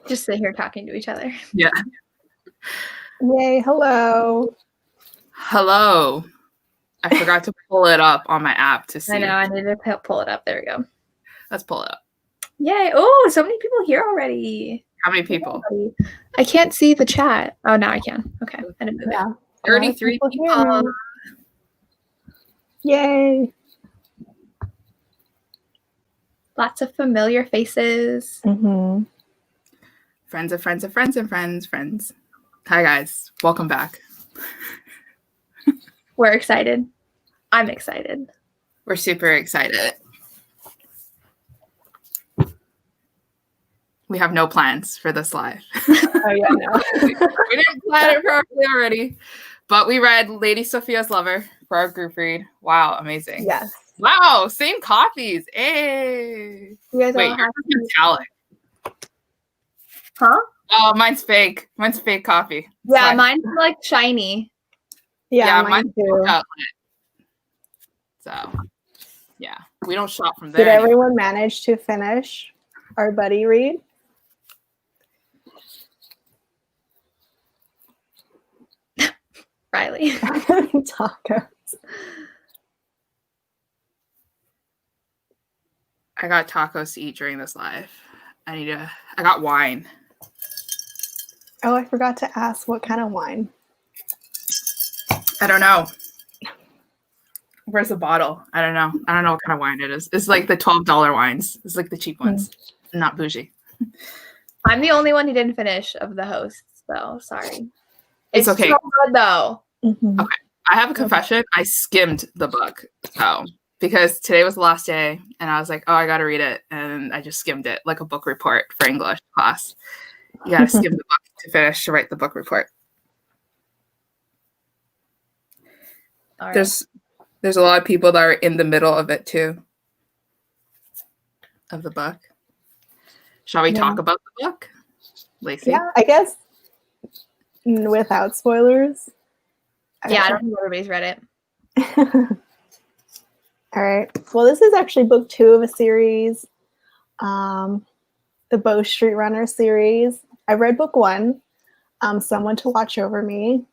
Just sit here talking to each other. Yeah. Yay, hello. Hello. I forgot to pull it up on my app to see. I know, I need to pull it up. There we go. Let's pull it up. Yay. Oh, so many people here already. How many people? I can't see the chat. Oh, now I can. Okay. I didn't move it. 33 people. Yay. Lots of familiar faces. Mm-hmm. Friends of friends of friends and friends. Hi, guys. Welcome back. We're excited. I'm excited. We're super excited. We have no plans for this live. Oh, yeah, no. We didn't plan it properly already. But we read Lady Sophia's Lover for our group read. Wow, amazing. Yes. Wow, same copies. Hey. You guys Wait, all yours is metallic. Huh? Oh, mine's fake. Mine's fake coffee. Yeah, mine's like shiny. Yeah, mine too. So, yeah, we don't shop from Did there. everyone manage to finish our buddy read? Riley. Tacos. I got tacos to eat during this live. I got wine. Oh, I forgot to ask what kind of wine. I don't know. Where's the bottle? I don't know. I don't know what kind of wine it is. It's like the $12 wines. It's like the cheap ones. Not bougie. I'm the only one who didn't finish of the hosts, though. Sorry. It's okay. So good, though. Mm-hmm. Okay. I have a confession. I skimmed the book. Because today was the last day, and I was like, oh, I got to read it. And I just skimmed it like a book report for English class. You got to skim the book to finish to write the book report. All right. There's a lot of people that are in the middle of it, too. Of the book. Shall we talk about the book, Lacey? Yeah, I guess without spoilers. I don't think everybody's read it. All right. Well, this is actually book 2 of a series, the Bow Street Runner series. I read book 1, Someone to Watch Over Me.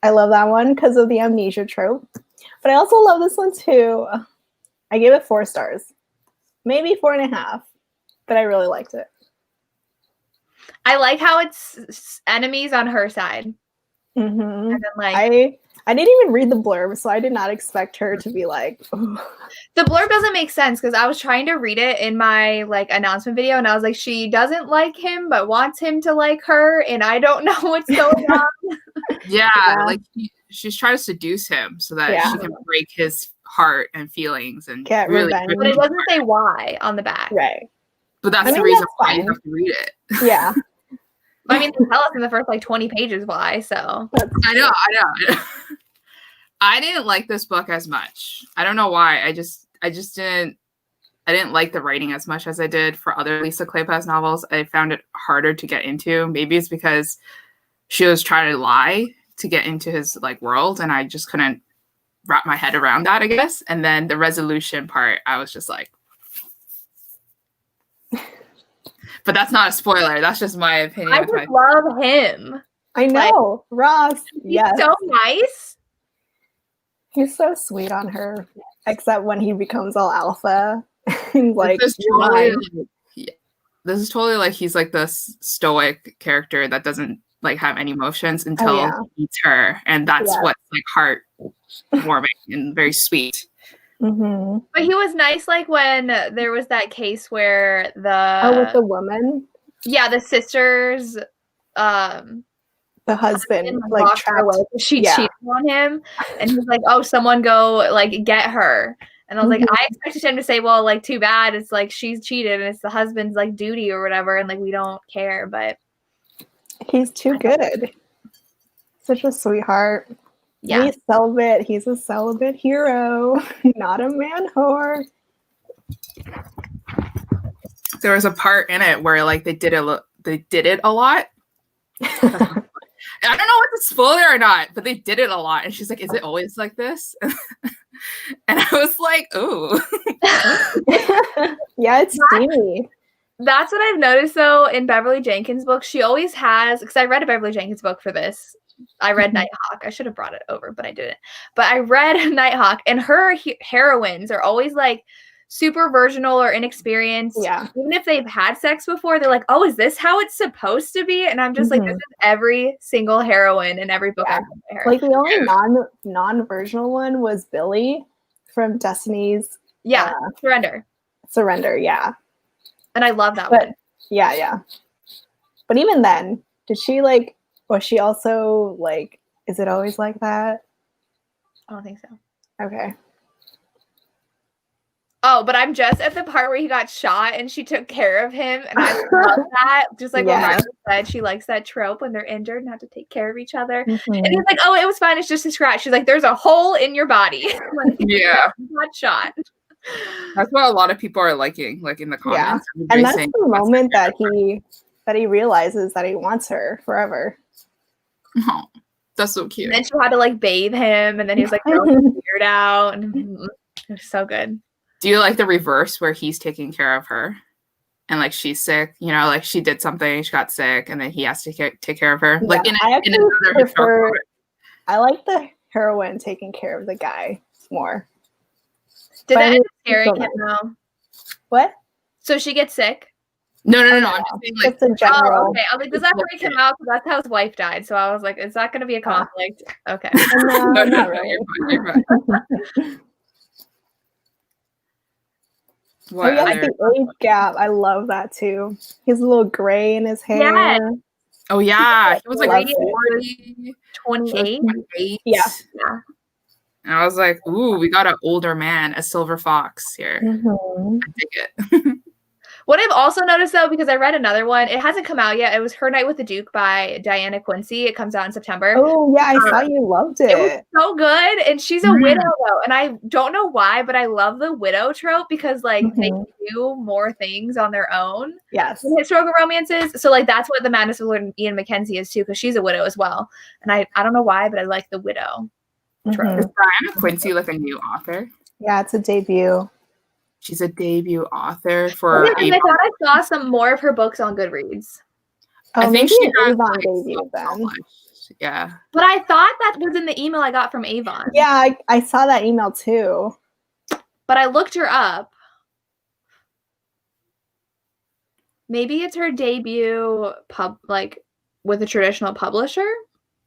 I love that one because of the amnesia trope. But I also love this one too. I gave it 4 stars. Maybe 4.5. But I really liked it. I like how it's enemies on her side. Mm-hmm. And then, like, I didn't even read the blurb, so I did not expect her to be like, oh. The blurb doesn't make sense because I was trying to read it in my like announcement video, and I was like, she doesn't like him but wants him to like her, and I don't know what's going on. Yeah, like she's trying to seduce him so that she can break his heart and feelings and get really. revenge. But it doesn't say why on the back. Right. But that's the reason why you have to read it. Yeah. I mean, they tell us in the first like 20 pages why. So I know. I didn't like this book as much. I don't know why. I just didn't. I didn't like the writing as much as I did for other Lisa Kleypas novels. I found it harder to get into. Maybe it's because she was trying to lie to get into his like world, and I just couldn't wrap my head around that, I guess. And then the resolution part, I was just like. But that's not a spoiler. That's just my opinion. I just love him. I know. Like, Ross. He's so nice. He's so sweet on her. Except when he becomes all alpha. He's like, this is totally like he's like this stoic character that doesn't like have any emotions until he meets her. And that's what's like heartwarming and very sweet. Mm-hmm. But he was nice, like when there was that case where with the woman, the sisters, the husband like trapped away. She cheated on him, and he's like, "Oh, someone go like get her." And I was like, I expected him to say, "Well, like too bad. It's like she's cheated, and it's the husband's like duty or whatever, and like we don't care." But he's too good. Such a sweetheart. Yeah. He's a celibate hero, not a man whore. There was a part in it where like they did it a lot. I don't know what to spoil or not, but they did it a lot. And she's like, "Is it always like this?" And I was like, "Ooh." Yeah, it's steamy. That's what I've noticed though in Beverly Jenkins' books. She always has, because I read a Beverly Jenkins book for this. I read Nighthawk. I should have brought it over, but I didn't. But I read Nighthawk, and her heroines are always like super virginal or inexperienced. Yeah. Even if they've had sex before, they're like, "Oh, is this how it's supposed to be?" And I'm just like, "This is every single heroine in every book I've read by her." Like the only non-virginal one was Billy from Destiny's. Yeah, Surrender. Yeah. And I love that one. Yeah. But even then, did she like, was she also like, is it always like that? I don't think so. Okay. Oh, but I'm just at the part where he got shot and she took care of him. And I love that. Just like what Riley said, she likes that trope when they're injured and have to take care of each other. And he's like, oh, it was fine. It's just a scratch. She's like, there's a hole in your body. Like, yeah. Not shot. That's what a lot of people are liking, like in the comments. Yeah. And that's the moment that he realizes that he wants her forever. Oh, that's so cute. And then she had to like bathe him, and then he was like throwing his beard out, and it was so good. Do you like the reverse where he's taking care of her and like she's sick? You know, like she did something, she got sick, and then he has to take care of her. Yeah, like I like the heroine taking care of the guy more. Did that end up scaring him though? What? So she gets sick? No. I'm just saying, like, just in general. Oh, okay. I was like, does that freak him out? Because that's how his wife died. So I was like, is that going to be a conflict? Okay. No, not really. You're fine. The age gap. I love that too. He's a little gray in his hair. Yeah. Oh yeah, he was like 40, 28. Yeah. And I was like, ooh, we got an older man, a silver fox here. I dig it. What I've also noticed, though, because I read another one, it hasn't come out yet. It was Her Night with the Duke by Diana Quincy. It comes out in September. Oh, yeah, I saw you loved it. It was so good. And she's a widow, though. And I don't know why, but I love the widow trope because, like, they can do more things on their own. Yes. In historical romances. So, like, that's what The Madness of Lord Ian Mackenzie is, too, because she's a widow as well. And I don't know why, but I like the widow trope. Is Diana Quincy like a new author? Yeah, it's a debut. She's a debut author for. I thought I saw some more of her books on Goodreads. I think she has Avon debut then. Yeah. But I thought that was in the email I got from Avon. Yeah, I saw that email too. But I looked her up. Maybe it's her debut with a traditional publisher.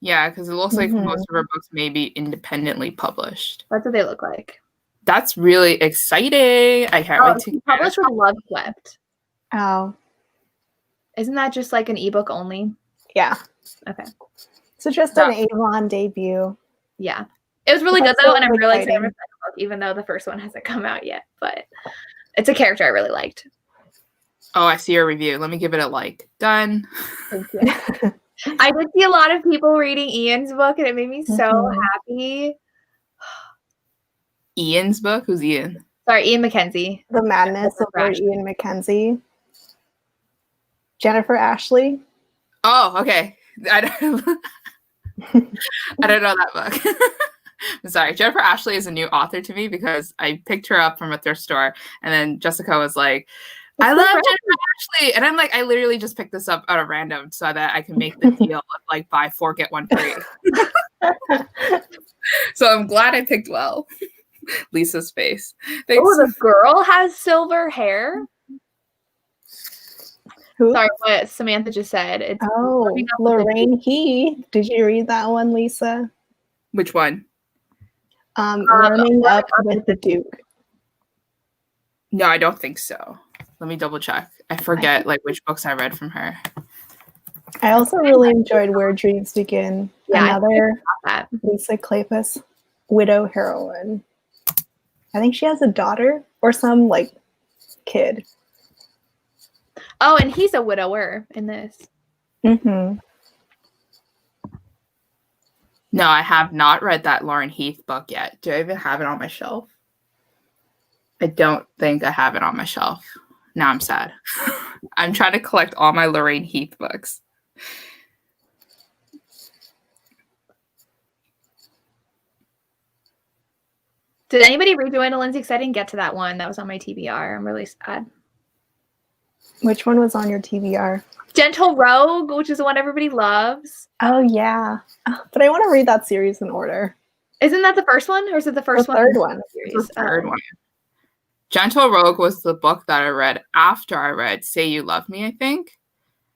Yeah, because it looks like most of her books may be independently published. That's what they look like. That's really exciting. I can't wait to publish with Love Swept. Oh. Isn't that just like an ebook only? Yeah. Okay. So just an Avon debut. Yeah. It was really good though, and I'm really excited for the second book, even though the first one hasn't come out yet. But it's a character I really liked. Oh, I see your review. Let me give it a like. Done. Thank you. I did see a lot of people reading Ian's book, and it made me so happy. Ian's book? Who's Ian? Sorry, Ian Mackenzie. The Madness of Lord Ian Mackenzie. Jennifer Ashley. Oh, okay. I don't know that book. I'm sorry. Jennifer Ashley is a new author to me because I picked her up from a thrift store, and then Jessica was like, I love Jennifer Ashley. And I'm like, I literally just picked this up out of random so that I can make the deal of like buy 4, get 1 free. So I'm glad I picked well. Lisa's face. Thanks. Oh, the girl has silver hair. Who? Sorry, what Samantha just said. Lorraine He. Did you read that one, Lisa? Which one? Learning Up with the Duke. No, I don't think so. Let me double check. I forget like which books I read from her. I also really enjoyed Where Dreams Begin. Yeah, another Lisa Kleypas widow heroine. I think she has a daughter or some like kid. Oh, and he's a widower in this. Mm-hmm. No, I have not read that Lauren Heath book yet. Do I even have it on my shelf? I don't think I have it on my shelf. Now I'm sad. I'm trying to collect all my Lorraine Heath books. Did anybody read Joanna Lindsay? Because I didn't get to that one. That was on my TBR. I'm really sad. Which one was on your TBR? Gentle Rogue, which is the one everybody loves. Oh, yeah. But I want to read that series in order. Isn't that the first one? Or is it the first The one? third one. The third one. Gentle Rogue was the book that I read after I read Say You Love Me, I think.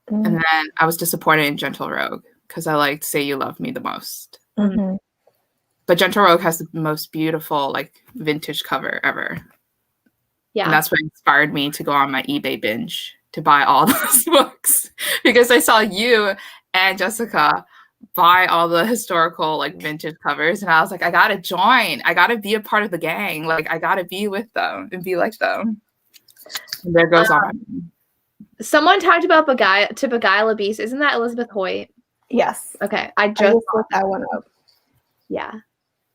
Mm-hmm. And then I was disappointed in Gentle Rogue because I liked Say You Love Me the most. Mm-hmm. But Gentle Rogue has the most beautiful, like, vintage cover ever. Yeah. And that's what inspired me to go on my eBay binge to buy all those books. Because I saw you and Jessica buy all the historical, like, vintage covers. And I was like, I got to join. I got to be a part of the gang. Like, I got to be with them and be like them. And there goes on. Someone talked about To Beguile a Beast. Isn't that Elizabeth Hoyt? Yes. Okay. I just looked that one up. Yeah.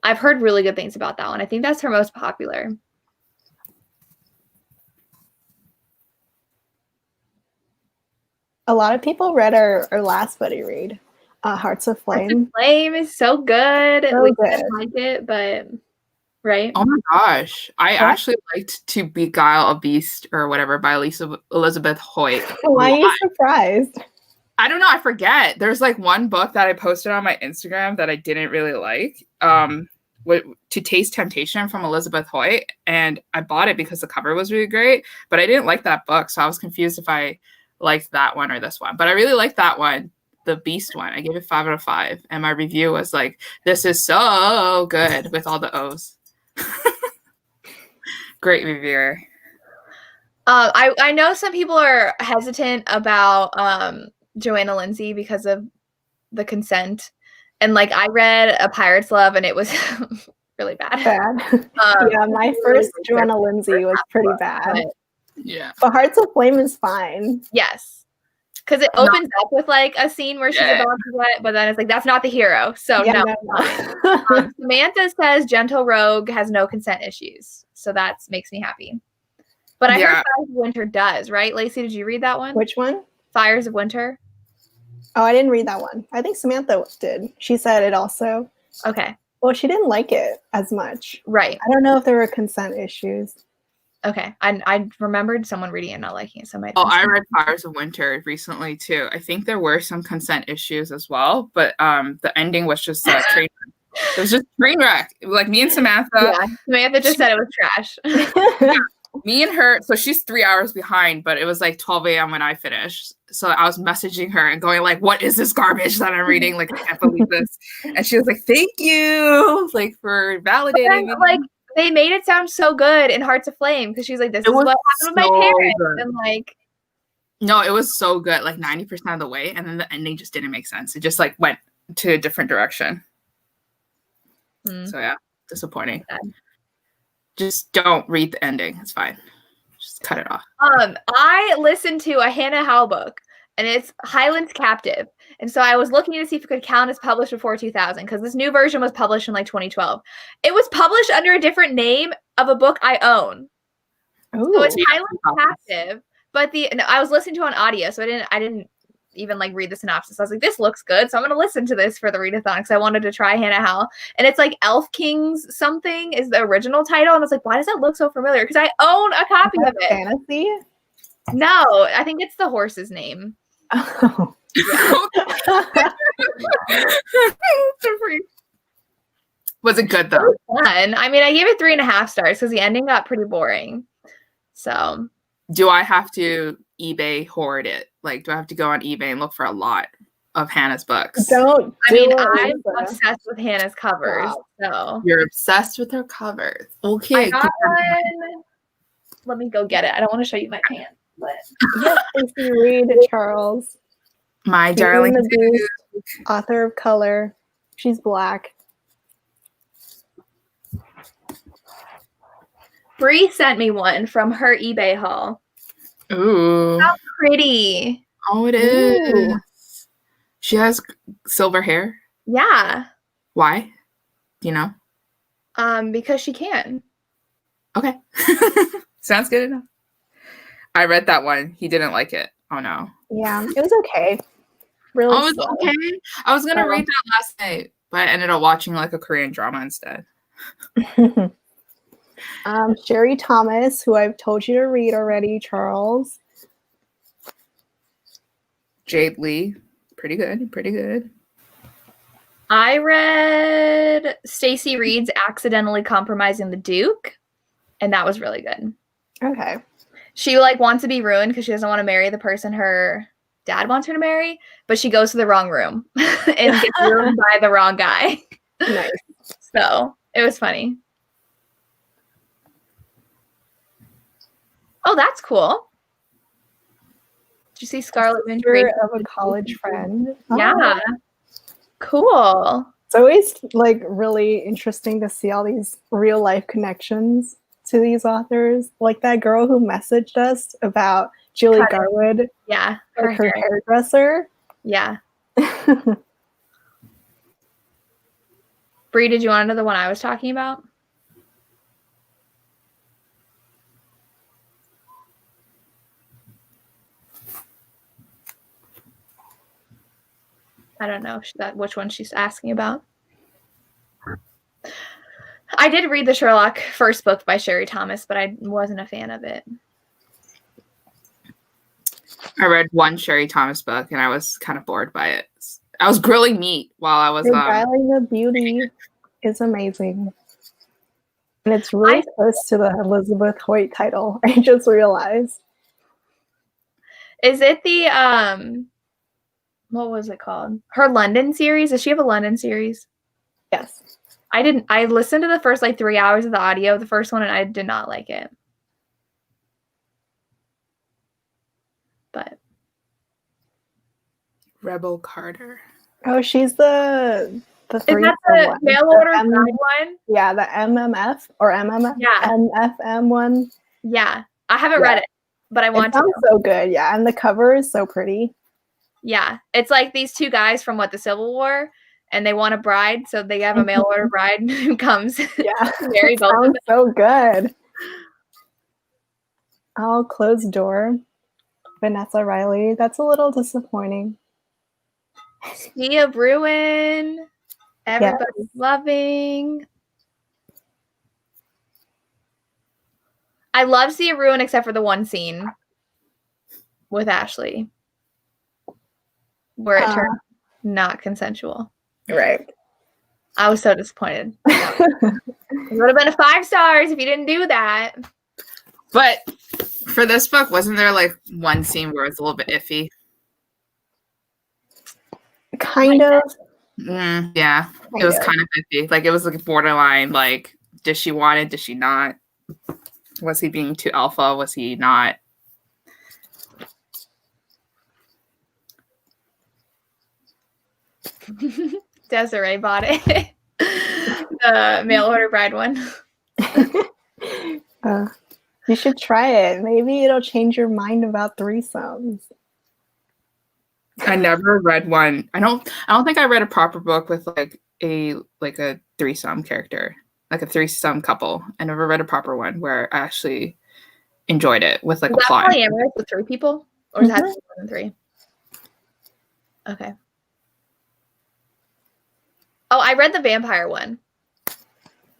I've heard really good things about that one. I think that's her most popular. A lot of people read our last buddy read, Hearts of Flame. Hearts of Flame is so good. So we good. didn't like it, but right? Oh my gosh. I actually liked To Beguile a Beast or whatever by Elizabeth Hoyt. Why are you surprised? I don't know. I forget. There's like one book that I posted on my Instagram that I didn't really like. To Taste Temptation from Elizabeth Hoyt. And I bought it because the cover was really great, but I didn't like that book. So I was confused if I liked that one or this one. But I really liked that one, the Beast one. I gave it 5 out of 5. And my review was like, this is so good with all the O's. Great reviewer. I know some people are hesitant about Joanna Lindsay because of the consent. And like I read A Pirate's Love and it was really bad. Yeah, my first Joanna Lindsay was pretty bad. Yeah. But Hearts of Flame is fine. Yes. Because it opens up with like a scene where she's about to get, but then it's like, that's not the hero. So Yeah, no. Samantha says Gentle Rogue has no consent issues. So that makes me happy. But I heard Fires of Winter does, right? Lacey, did you read that one? Which one? Fires of Winter. Oh, I didn't read that one. I think Samantha did. She said it also. Okay. Well, she didn't like it as much. Right. I don't know if there were consent issues. Okay. I remembered someone reading it and not liking it. So I read Fires of Winter recently too. I think there were some consent issues as well, but the ending was just a train wreck. It was just train wreck. Like me and Samantha. Yeah, Samantha just said it was trash. Yeah. Me and her, so she's 3 hours behind, but it was like 12 a.m. when I finished. So I was messaging her and going like, what is this garbage that I'm reading? Like, I can't believe this. And she was like, thank you, like, for validating me. Like, they made it sound so good in Hearts of Flame because she's like, this is what happened with my parents. Good. And like, no, it was so good, like 90% of the way. And then the ending just didn't make sense. It just like went to a different direction. So yeah, disappointing. Just don't read the ending. It's fine. Just cut it off. I listened to a Hannah Howe book, and it's Highland's Captive. And so I was looking to see if it could count as published before 2000, because this new version was published in like 2012. It was published under a different name of a book I own. Ooh. So it's Highland's Captive, but I was listening to it on audio, so I didn't even like read the synopsis. I was like, this looks good, so I'm going to listen to this for the readathon because I wanted to try Hannah Howe. And it's like Elf Kings something is the original title, and I was like, why does that look so familiar? Because I own a copy of it. Fantasy? No, I think it's the horse's name. Oh. Was it good though? It was fun. I mean, I gave it 3.5 stars because the ending got pretty boring. So, do I have to eBay hoard it? Like, do I have to go on eBay and look for a lot of Hannah's books? I'm obsessed with Hannah's covers. Wow. So you're obsessed with her covers. Okay. I got one. Let me go get it. I don't want to show you my pants, but yes, Lacey Reed Charles. My darling author of color. She's Black. Bree sent me one from her eBay haul. Ooh. How pretty. Oh, it is. Ooh. She has silver hair? Yeah. Why? Do you know? Because she can. Okay. Sounds good enough. I read that one. He didn't like it. Oh, no. Yeah, it was okay. Really it was okay? I was going to read that last night, but I ended up watching like a Korean drama instead. Sherry Thomas, who I've told you to read already, Charles. Jade Lee. Pretty good. Pretty good. I read Stacey Reed's Accidentally Compromising the Duke, and that was really good. Okay. She like wants to be ruined because she doesn't want to marry the person her dad wants her to marry, but she goes to the wrong room and gets ruined by the wrong guy. Nice. So it was funny. Oh, that's cool. Did you see Scarlet Witch of a college friend? Yeah. Oh. Cool. It's always like really interesting to see all these real life connections to these authors. Like that girl who messaged us about Julie Garwood. Yeah. Like her hairdresser. Yeah. Bree, did you want to know the one I was talking about? I don't know which one she's asking about. I did read the Sherlock first book by Sherry Thomas, but I wasn't a fan of it. I read one Sherry Thomas book and I was kind of bored by it. I was grilling meat while I was Beguiling the Beauty is amazing. And it's really close to the Elizabeth Hoyt title. I just realized. Is it the what was it called? Her London series? Does she have a London series? Yes. I listened to the first like 3 hours of the audio of the first one and I did not like it. But Rebel Carter. Oh, she's the is that the mail order one? Yeah, the MMF or MMF. Yeah. MFM one. Yeah. I haven't read it, but I want to. It sounds so good, yeah. And the cover is so pretty. Yeah. It's like these two guys from the Civil War, and they want a bride, so they have a mail order bride who comes. Yeah. Marry both of them. So good. Oh, Closed Door. Vanessa Riley. That's a little disappointing. Sea of Ruin. Everybody's loving. I love Sea of Ruin except for the one scene with Ashley where it turned not consensual. Right. I was so disappointed. It would have been a 5 stars if you didn't do that. But for this book, wasn't there like one scene where it was a little bit iffy? Kind of. Yeah, it was kind of iffy. Like it was like borderline. Like, did she want it? Did she not? Was he being too alpha? Was he not? Desiree bought it. The mail order bride one. You should try it. Maybe it'll change your mind about threesomes. I never read one. I don't think I read a proper book with like a threesome character, like a threesome couple. I never read a proper one where I actually enjoyed it with like a plot. Is that polyamorous with 3 people? Or does it have to be more than 3? Okay. Oh, I read the vampire one.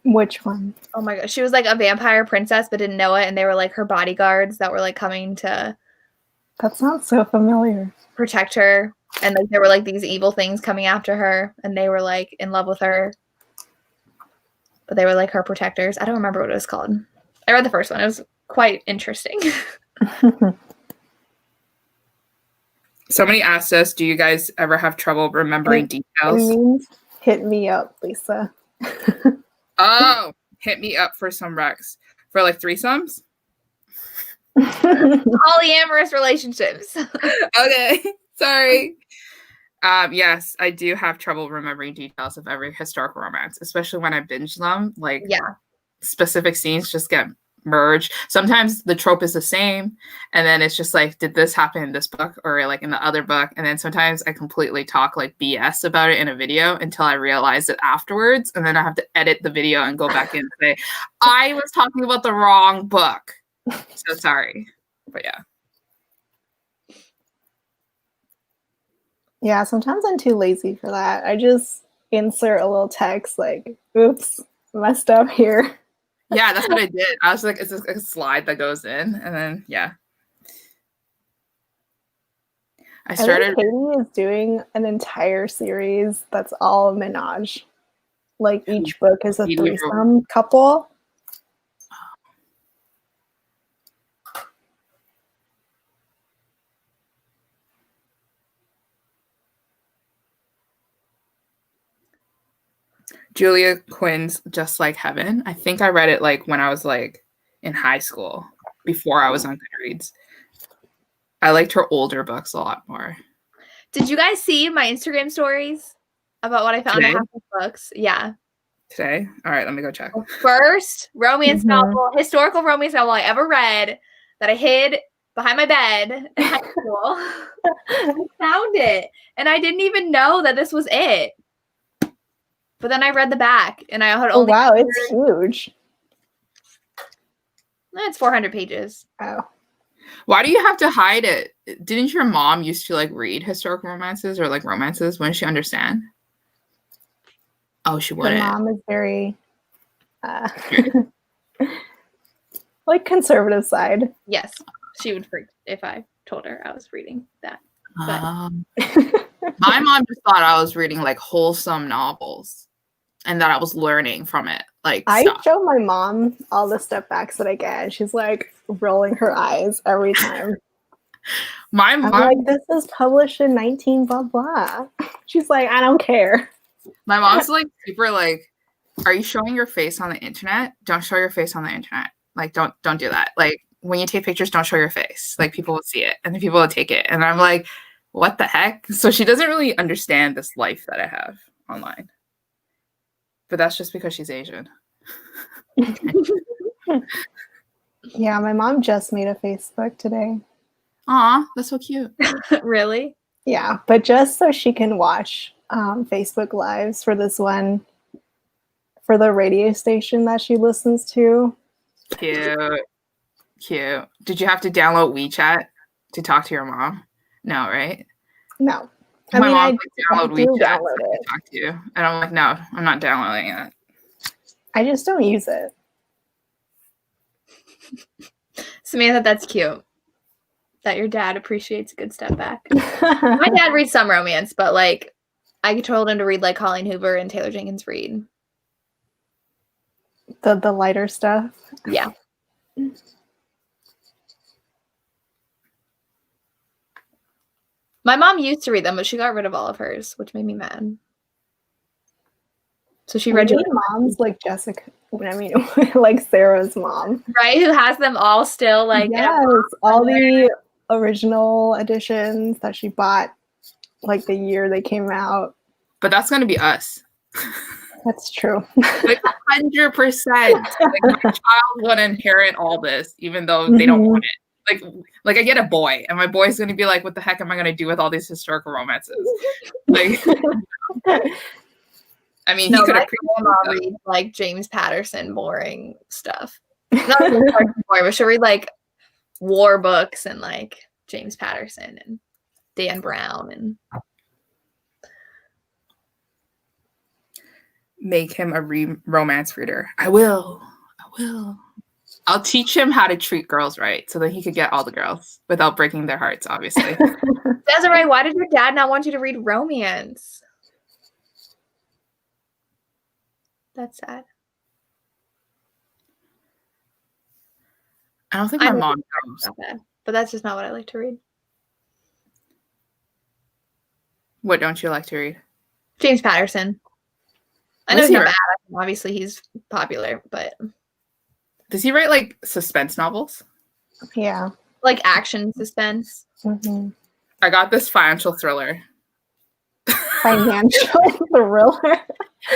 Which one? Oh my gosh. She was like a vampire princess but didn't know it, and they were like her bodyguards that were like coming to That sounds so familiar. Protect her, and like there were like these evil things coming after her, and they were like in love with her, but they were like her protectors. I don't remember what it was called. I read the first one. It was quite interesting. Somebody asked us, do you guys ever have trouble remembering details? It means hit me up, Lisa. Oh, hit me up for some recs. For like threesomes? Polyamorous relationships. Okay, sorry. Yes, I do have trouble remembering details of every historical romance, especially when I binge them. Like, specific scenes just get merged. Sometimes the trope is the same, and then it's just like, did this happen in this book or like in the other book? And then sometimes I completely talk like BS about it in a video until I realize it afterwards, and then I have to edit the video and go back in and say, I was talking about the wrong book. So sorry. But yeah. Yeah, sometimes I'm too lazy for that. I just insert a little text like, oops, messed up here. Yeah, that's what I did. I was like, it's just a slide that goes in, and then yeah. I started. Katie is doing an entire series that's all menage. Like each book is a threesome couple. Julia Quinn's Just Like Heaven. I think I read it like when I was like in high school, before I was on Goodreads. I liked her older books a lot more. Did you guys see my Instagram stories about what I found in half the books? Yeah. Today? All right, let me go check. The first romance novel, historical romance novel I ever read that I hid behind my bed in high school. I found it. And I didn't even know that this was it. But then I read the back and I had only. Oh, wow, it's huge. It's 400 pages. Oh. Why do you have to hide it? Didn't your mom used to like read historical romances or like romances? Wouldn't she understand? Oh, she wouldn't. My mom is very like conservative side. Yes, she would freak if I told her I was reading that. My mom just thought I was reading like wholesome novels and that I was learning from it. Like I show my mom all the step backs that I get, and she's like rolling her eyes every time. I'm like, this is published in 19 blah blah. She's like, I don't care. My mom's like super like, are you showing your face on the internet? Don't show your face on the internet. Like, don't do that. Like, when you take pictures, don't show your face. Like, people will see it, and then people will take it. And I'm like, what the heck? So she doesn't really understand this life that I have online. But that's just because she's Asian. Yeah, my mom just made a Facebook today. Aw, that's so cute. Really? Yeah, but just so she can watch Facebook Lives for this one, for the radio station that she listens to. Cute. Did you have to download WeChat to talk to your mom? No, right? No. My mom download WeChat to talk to you. And I'm like, no, I'm not downloading it. I just don't use it. Samantha, that's cute. That your dad appreciates a good step back. My dad reads some romance, but like I told him to read like Colleen Hoover and Taylor Jenkins Reid. The lighter stuff. Yeah. My mom used to read them, but she got rid of all of hers, which made me mad. So she read moms like Jessica. I mean, like Sarah's mom, right? Who has them all still? Like yes, all the original editions that she bought, like the year they came out. But that's gonna be us. That's true. Like 100%. Like my child would inherit all this, even though they don't want it. Like I get a boy, and my boy's gonna be like, "What the heck am I gonna do with all these historical romances?" Like, I mean, he could have read like James Patterson boring stuff. Not boring, but she'll read like war books and like James Patterson and Dan Brown and make him a romance reader. I will. I'll teach him how to treat girls right so that he could get all the girls without breaking their hearts, obviously. Desiree, why did your dad not want you to read romance? That's sad. I don't think my mom knows. But that's just not what I like to read. What don't you like to read? James Patterson. I know he's not bad. Obviously, he's popular, but... Does he write, like, suspense novels? Yeah. Like action suspense? Mm-hmm. I got this financial thriller. Financial thriller?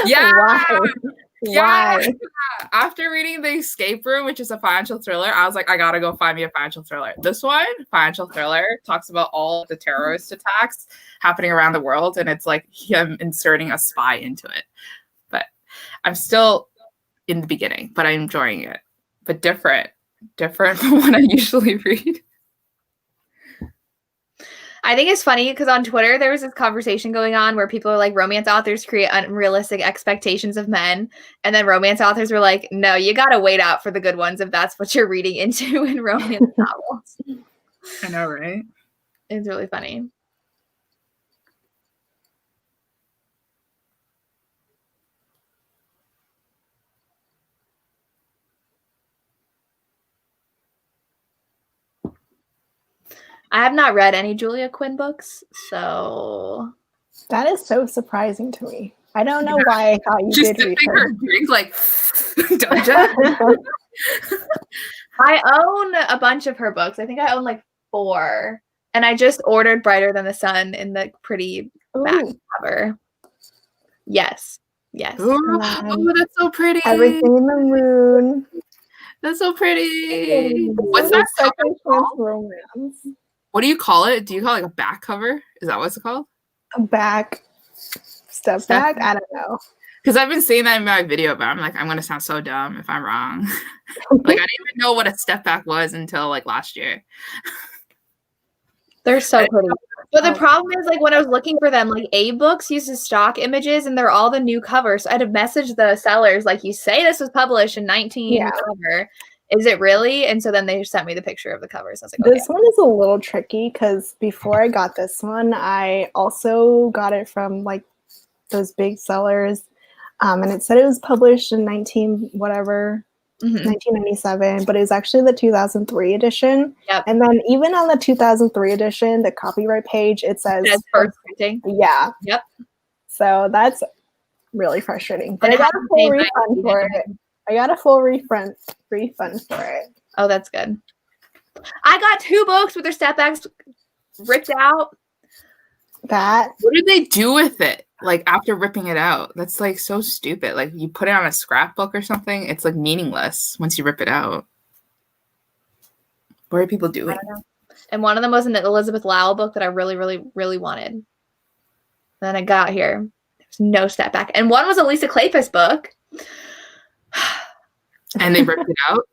Yeah! Why? After reading The Escape Room, which is a financial thriller, I was like, I gotta go find me a financial thriller. This one, financial thriller, talks about all the terrorist attacks happening around the world, and it's like him inserting a spy into it. But I'm still in the beginning, but I'm enjoying it. But different from what I usually read. I think it's funny because on Twitter, there was this conversation going on where people are like, romance authors create unrealistic expectations of men. And then romance authors were like, no, you got to wait out for the good ones if that's what you're reading into in romance novels. I know, right? It's really funny. I have not read any Julia Quinn books, so That is so surprising to me. I don't know why I thought you Just did read sipping her. her drink like Doja. I own a bunch of her books. I think I own like 4. And I just ordered Brighter Than the Sun in the pretty back cover. Yes. Yes. Oh, that's so pretty. Everything in the Moon. That's so pretty. What's that second cover chance called? romance? What do you call it? Do you call it like a back cover? Is that what it's called? A back step back? I don't know. Because I've been saying that in my video, but I'm like, I'm gonna sound so dumb if I'm wrong. Like I didn't even know what a step back was until like last year. They're so pretty. But the problem is, like, when I was looking for them, like, A-Books uses stock images, and they're all the new covers. So I had to message the sellers, like, you say this was published in 19 cover. Is it really? And so then they sent me the picture of the covers. I was like, okay. This one is a little tricky because before I got this one, I also got it from, like, those big sellers. And it said it was published in 1997, but it was actually the 2003 edition. Yep. And then even on the 2003 edition, the copyright page, it says first printing. Yeah. Yep. So that's really frustrating. But I got a full refund for it. I got a full refund for it. Oh, that's good. I got 2 books with their step backs ripped out. What did they do with it? Like after ripping it out? That's like so stupid. Like you put it on a scrapbook or something. It's like meaningless once you rip it out. What are people doing? I don't know. And one of them was an Elizabeth Lowell book that I really, really, really wanted. Then I got here. There's no step back. And one was a Lisa Kleypas book. And they ripped it out?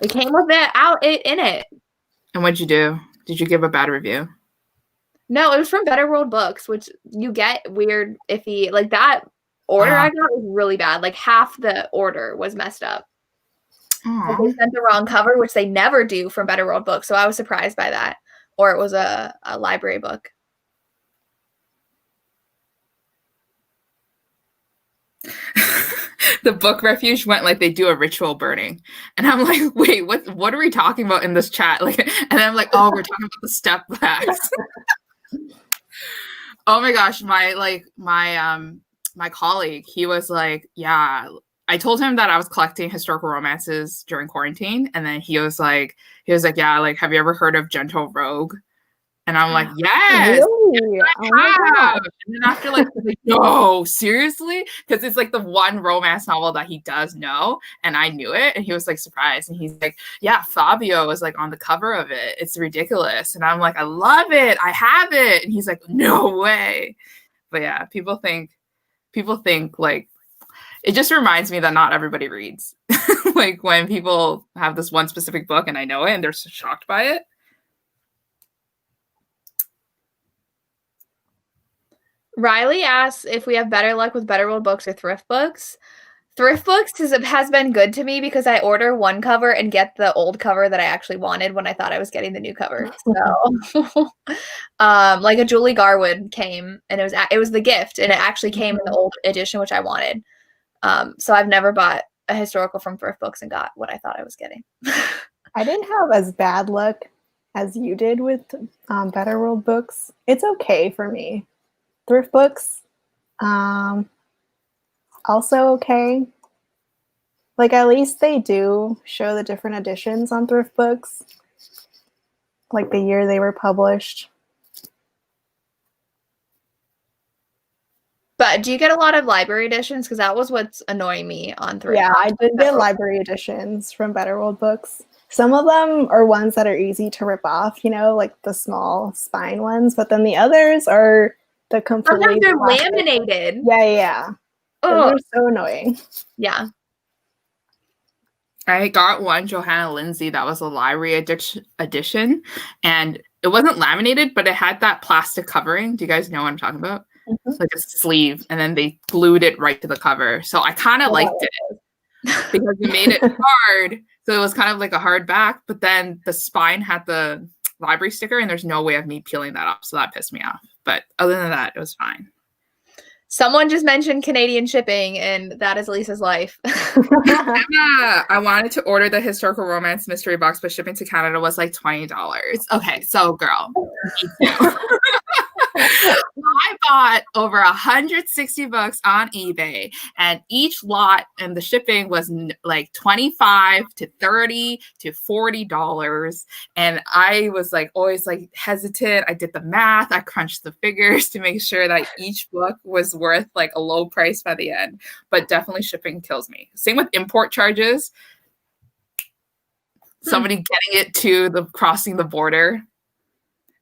It came with it out in it. And what'd you do? Did you give a bad review? No, it was from Better World Books, which you get weird, iffy. Like that order I got was really bad. Like half the order was messed up. Like they sent the wrong cover, which they never do from Better World Books. So I was surprised by that. Or it was a library book. The book refuge went like they do a ritual burning. And I'm like, wait, what are we talking about in this chat? Like, and I'm like, oh, we're talking about the step backs. Oh my gosh, my colleague, he was like, yeah, I told him that I was collecting historical romances during quarantine, and then he was like, yeah, like, have you ever heard of Gentle Rogue? And I'm like, yes, really? I have. And then after like, no, seriously? Because it's like the one romance novel that he does know, and I knew it, and he was like surprised, and he's like, yeah, Fabio was like on the cover of it. It's ridiculous. And I'm like, I love it. I have it. And he's like, no way. But yeah, people think like, it just reminds me that not everybody reads. Like when people have this one specific book and I know it and they're so shocked by it. Riley asks if we have better luck with Better World Books or Thrift Books. Thrift Books has been good to me because I order one cover and get the old cover that I actually wanted when I thought I was getting the new cover. So, like a Julie Garwood came and it was the gift and it actually came in the old edition, which I wanted. So I've never bought a historical from Thrift Books and got what I thought I was getting. I didn't have as bad luck as you did with Better World Books. It's okay for me. Thrift Books, also okay. Like at least they do show the different editions on Thrift Books, like the year they were published. But do you get a lot of library editions? Because that was what's annoying me on Thrift. Yeah, I did get library editions from Better World Books. Some of them are ones that are easy to rip off, you know, like the small spine ones. But then the others are the completely. Sometimes they're laminated. Yeah. Oh, they're so annoying. Yeah. I got one Johanna Lindsay that was a library edition, and it wasn't laminated, but it had that plastic covering. Do you guys know what I'm talking about? Mm-hmm. Like a sleeve, and then they glued it right to the cover. So I kind of liked it because it made it hard. So it was kind of like a hard back, but then the spine had the library sticker, and there's no way of me peeling that off. So that pissed me off. But other than that, it was fine. Someone just mentioned Canadian shipping, and that is Lisa's life. Emma, I wanted to order the historical romance mystery box, but shipping to Canada was like $20. Okay, so girl, me too. I bought over $160 on eBay, and each lot and the shipping was like $25 to $30 to $40. And I was like always like hesitant. I did the math, I crunched the figures to make sure that each book was worth like a low price by the end. But definitely shipping kills me. Same with import charges. Somebody getting it to the crossing the border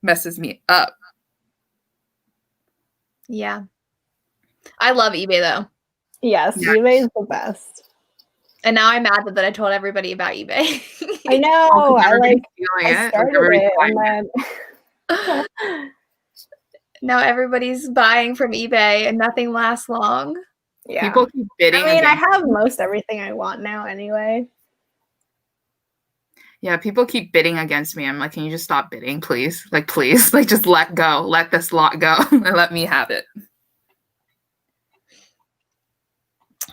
messes me up. Yeah. I love eBay though. Yes, eBay is the best. And now I'm mad that I told everybody about eBay. I know. I started it and then now everybody's buying from eBay and nothing lasts long. Yeah. People keep bidding. I mean, I have most everything I want now anyway. Yeah, people keep bidding against me. I'm like, can you just stop bidding, please? Like, please, like, just let go. Let this lot go and let me have it.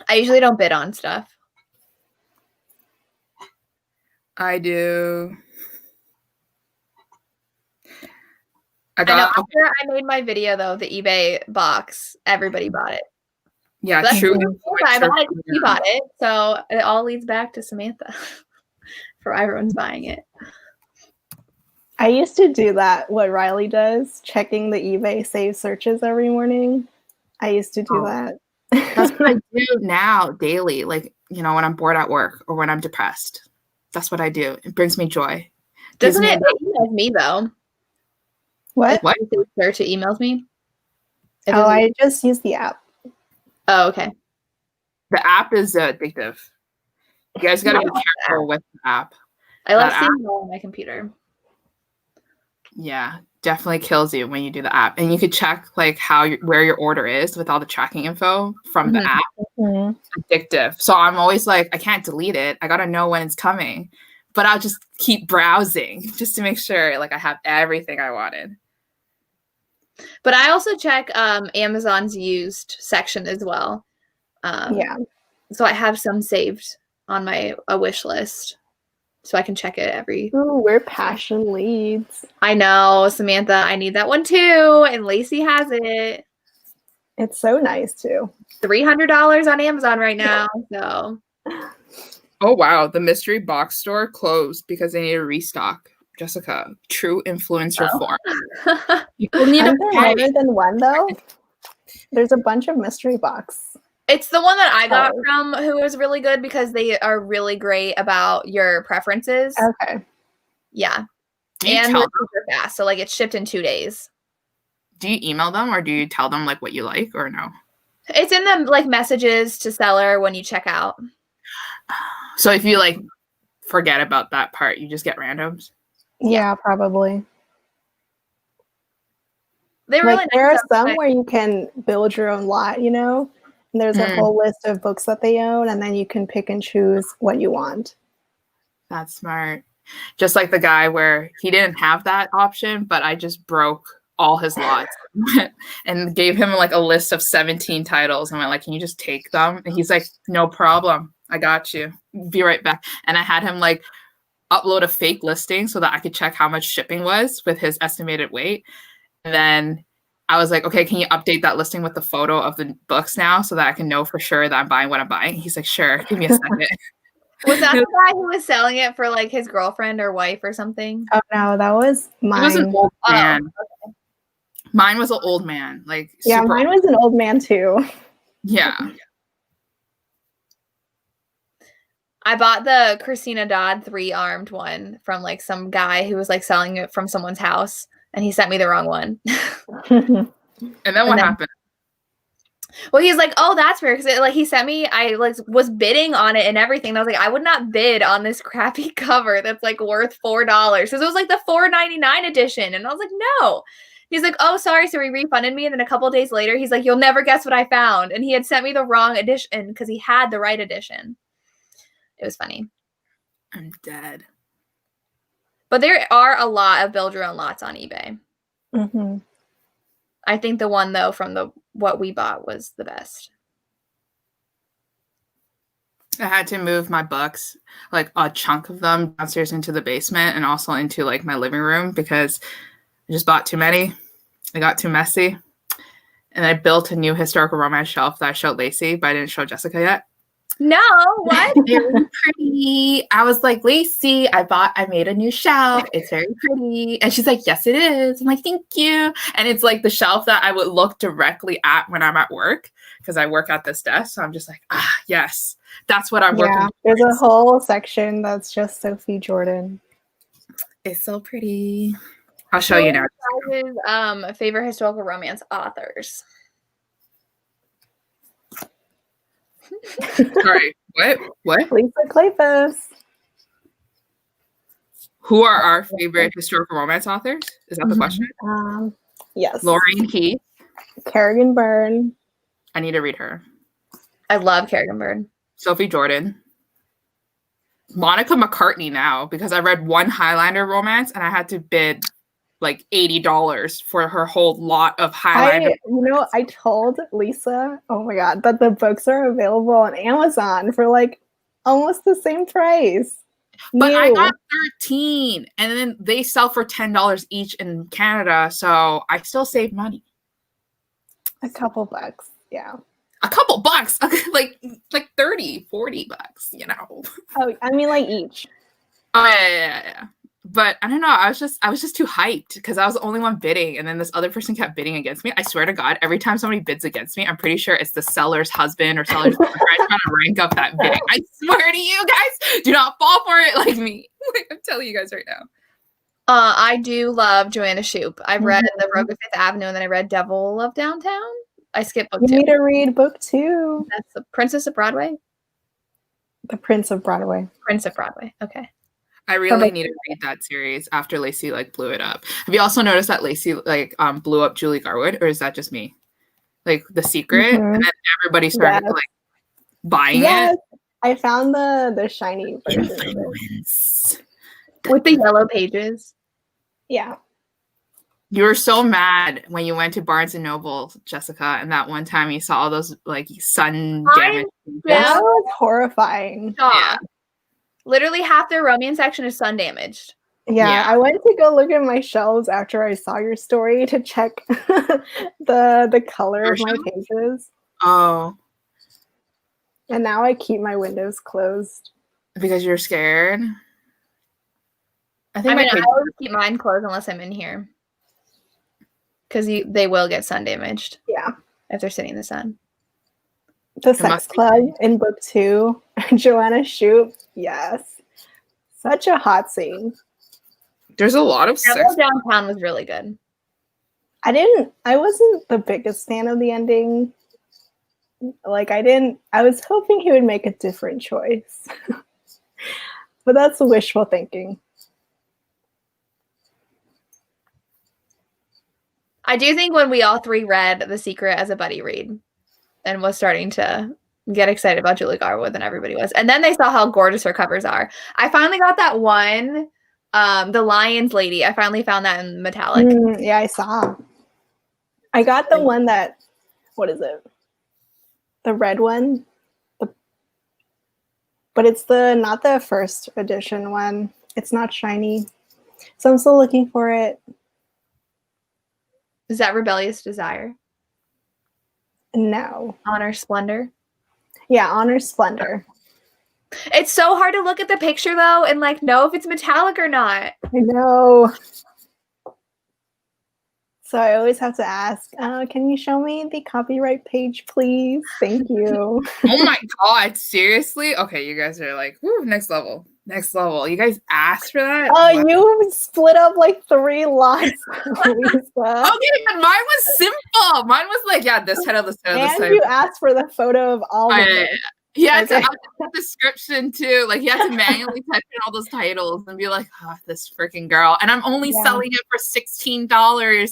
I usually don't bid on stuff. I do. I know after I made my video though, the eBay box, everybody bought it. Yeah, so true. I bought it. You bought it, so it all leads back to Samantha for everyone's buying it. I used to do that. What Riley does, checking the eBay save searches every morning. I used to do that. That's what I do now daily. Like, you know, when I'm bored at work or when I'm depressed. That's what I do. It brings me joy. Doesn't it email me though? What? Search, it emails me. I just use the app. Oh, okay. The app is addictive. You guys got to be careful with the app. I love seeing it all on my computer. Yeah, definitely kills you when you do the app. And you could check like where your order is with all the tracking info from the app. Addictive. So I'm always like, I can't delete it. I got to know when it's coming. But I'll just keep browsing just to make sure like I have everything I wanted. But I also check Amazon's used section as well. Yeah. So I have some saved on a wish list. So I can check it every. Ooh, we're passion leads. I know, Samantha. I need that one too, and Lacey has it. It's so nice too. $300 on Amazon right now. So. Oh wow, the mystery box store closed because they need a restock. Jessica, true influencer form. People need Aren't there more than one though? There's a bunch of mystery box. It's the one that I got from who was really good because they are really great about your preferences. Okay. Yeah. And they're super fast. So like it's shipped in 2 days. Do you email them or do you tell them like what you like or no? It's in the like messages to seller when you check out. So if you like forget about that part, you just get randoms? Yeah, probably. They really like, there are some where you can build your own lot, you know? And there's a whole list of books that they own, and then you can pick and choose what you want. That's smart. Just like the guy where he didn't have that option, but I just broke all his lots and gave him like a list of 17 titles. And I'm like, can you just take them? And he's like, no problem. I got you. Be right back. And I had him like upload a fake listing so that I could check how much shipping was with his estimated weight. And then I was like, okay, can you update that listing with the photo of the books now so that I can know for sure that I'm buying what I'm buying? He's like, sure, give me a second. Was that the guy who was selling it for like his girlfriend or wife or something? Oh no, that was mine. It was an old man. Okay. Mine was an old man. Like yeah, mine was an old man too. Yeah. I bought the Christina Dodd 3-armed one from like some guy who was like selling it from someone's house. And he sent me the wrong one. And then what happened? Well, he's like, oh, that's weird. Because like he sent me, I like was bidding on it and everything. And I was like, I would not bid on this crappy cover that's like worth $4. Because it was like the $4.99 edition. And I was like, no. He's like, oh, sorry. So he refunded me. And then a couple of days later, he's like, you'll never guess what I found. And he had sent me the wrong edition because he had the right edition. It was funny. I'm dead. But there are a lot of build your own lots on eBay. Mm-hmm. I think the one though from what we bought was the best. I had to move my books, like a chunk of them, downstairs into the basement and also into like my living room because I just bought too many. It got too messy. And I built a new historical romance shelf that I showed Lacey, but I didn't show Jessica yet. No, what? Very pretty. I was like, Lacey, I made a new shelf. It's very pretty. And she's like, yes, it is. I'm like, thank you. And it's like the shelf that I would look directly at when I'm at work because I work at this desk. So I'm just like, yes, that's what I'm working towards. There's a whole section that's just Sophie Jordan. It's so pretty. I'll show you now. Favorite historical romance authors. Sorry, what? Lisa Kleypas. Who are our favorite historical romance authors? Is that the question? Yes. Lauren Heath. Kerrigan Byrne. I need to read her. I love Kerrigan Byrne. Sophie Jordan. Monica McCartney now, because I read one Highlander romance and I had to bid like $80 for her whole lot of Highlander. I told Lisa, oh my God, that the books are available on Amazon for like almost the same price. But I got 13 and then they sell for $10 each in Canada. So I still saved money. A couple bucks. Yeah. A couple bucks, like 30, $40, you know. Oh, I mean like each. Oh yeah. But I don't know. I was just too hyped because I was the only one bidding, and then this other person kept bidding against me. I swear to God, every time somebody bids against me, I'm pretty sure it's the seller's husband or seller's trying to rank up that bidding. I swear to you guys, do not fall for it like me. Like I'm telling you guys right now. I do love Joanna Shupe. I've read The Rogue of Fifth Avenue, and then I read Devil of Downtown. I skipped book 2. You need to read book 2. That's The Princess of Broadway. The Prince of Broadway. Prince of Broadway. Okay. I really need to read that series after Lacey like blew it up. Have you also noticed that Lacey like blew up Julie Garwood, or is that just me? Like The Secret, and then everybody started like buying it. I found the shiny version with the yellow pages. Yeah. You were so mad when you went to Barnes and Noble, Jessica, and that one time you saw all those like sun damage. That was horrifying. Yeah. Literally half their romance section is sun damaged. Yeah, I went to go look at my shelves after I saw your story to check the color of my pages. Oh. And now I keep my windows closed. Because you're scared? I always keep mine closed unless I'm in here. Because they will get sun damaged. Yeah. If they're sitting in the sun. The Sex Club in book 2. Joanna Shupe. Yes. Such a hot scene. There's a lot of sex. Downtown was really good. I wasn't the biggest fan of the ending. Like I was hoping he would make a different choice. But that's wishful thinking. I do think when we all 3 read The Secret as a buddy read and was starting to get excited about Julie Garwood than everybody was. And then they saw how gorgeous her covers are. I finally got that one, the Lions Lady. I finally found that in metallic. Yeah, I saw. I got the one that, what is it? The red one. But it's not the first edition one. It's not shiny. So I'm still looking for it. Is that Rebellious Desire? No. Honor Splendor? Yeah, Honor Splendor. It's so hard to look at the picture though and like know if it's metallic or not. I know. So I always have to ask, can you show me the copyright page, please? Thank you. Oh my God, seriously? Okay, you guys are like, whoo, next level. Next level. You guys asked for that? Oh, you split up like 3 lots, Lisa. Okay, but mine was simple. Mine was like, yeah, this title, this title, this title. And you asked for the photo of all of them. He had to add the description too. Like he had to manually type in all those titles and be like, oh, this freaking girl. And I'm only selling it for $16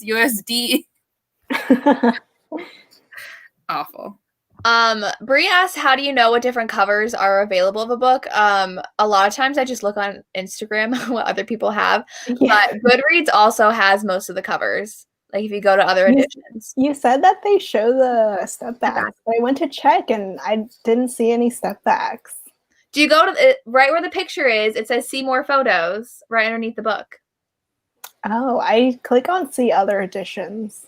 USD. Awful. Brie asked, how do you know what different covers are available of a book? A lot of times I just look on Instagram what other people have. Yeah. But Goodreads also has most of the covers. Like if you go to other editions. You said that they show the step backs. I went to check and I didn't see any step backs. Do you go to right where the picture is? It says see more photos right underneath the book. Oh, I click on see other editions.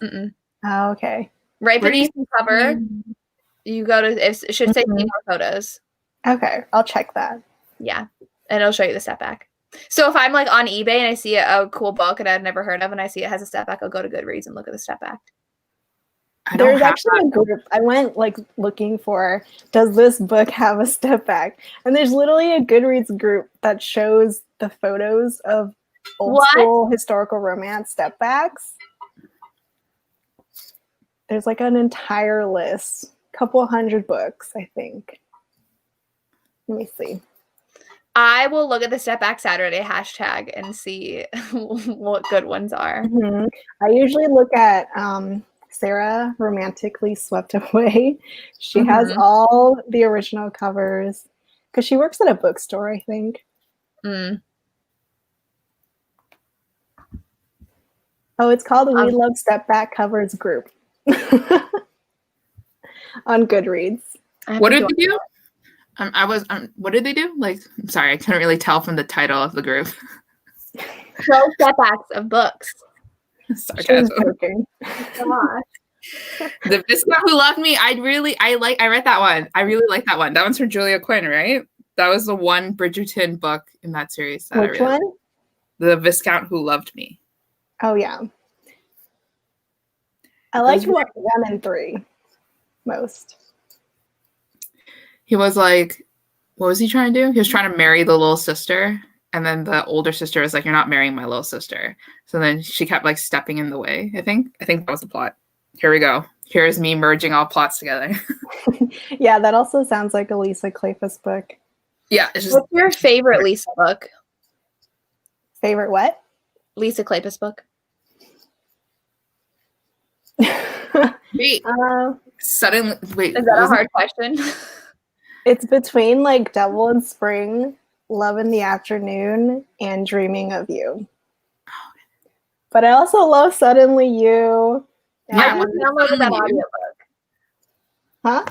Oh, okay. Right beneath the cover, you go to it should say see more photos. Okay, I'll check that. Yeah, and it'll show you the step back. So if I'm like on eBay and I see a cool book and I've never heard of and I see it has a step back, I'll go to Goodreads and look at the step back. There's actually a group. I went like looking for, does this book have a step back? And there's literally a Goodreads group that shows the photos of old school historical romance step backs. There's like an entire list, couple hundred books, I think. Let me see. I will look at the Step Back Saturday hashtag and see what good ones are. I usually look at Sarah Romantically Swept Away. She has all the original covers because she works at a bookstore, I think. Oh, it's called We Love Step Back Covers Group on Goodreads. What did they do? What did they do? Like, I'm sorry, I couldn't really tell from the title of the group. Show step backs of books. Sarcasm. The Viscount Who Loved Me. I read that one. I really like that one. That one's from Julia Quinn, right? That was the one Bridgerton book in that series. Which one? The Viscount Who Loved Me. Oh yeah. I like 1 and 3 most. He was like, what was he trying to do? He was trying to marry the little sister. And then the older sister was like, you're not marrying my little sister. So then she kept like stepping in the way, I think. I think that was the plot. Here we go. Here's me merging all plots together. Yeah, that also sounds like a Lisa Kleypas book. Yeah. It's just, what's your favorite Lisa book? Favorite what? Lisa Kleypas book. wait. Suddenly, wait. Is that a hard question? It's between like Devil in Spring, Love in the Afternoon, and Dreaming of You. But I also love Suddenly You. I just downloaded that audiobook. Huh?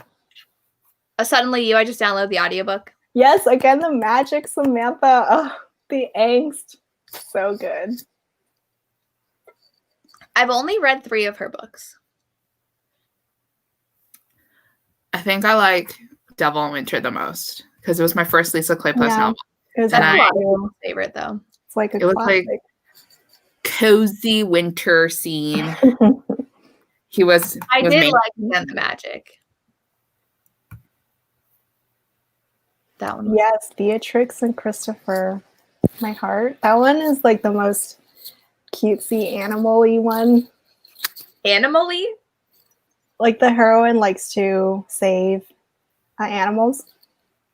Suddenly You, I just downloaded the audiobook. Yes, again, the magic, Samantha. Oh, the angst. So good. I've only read 3 of her books. I think I like Devil in Winter the most because it was my first Lisa Kleypas novel. That's my favorite though. It's like a it was like cozy winter scene. I did like Again the Magic. That one. Yes, Beatrix and Christopher. My heart. That one is like the most cutesy animal-y one. Animal-y? Like the heroine likes to save animals.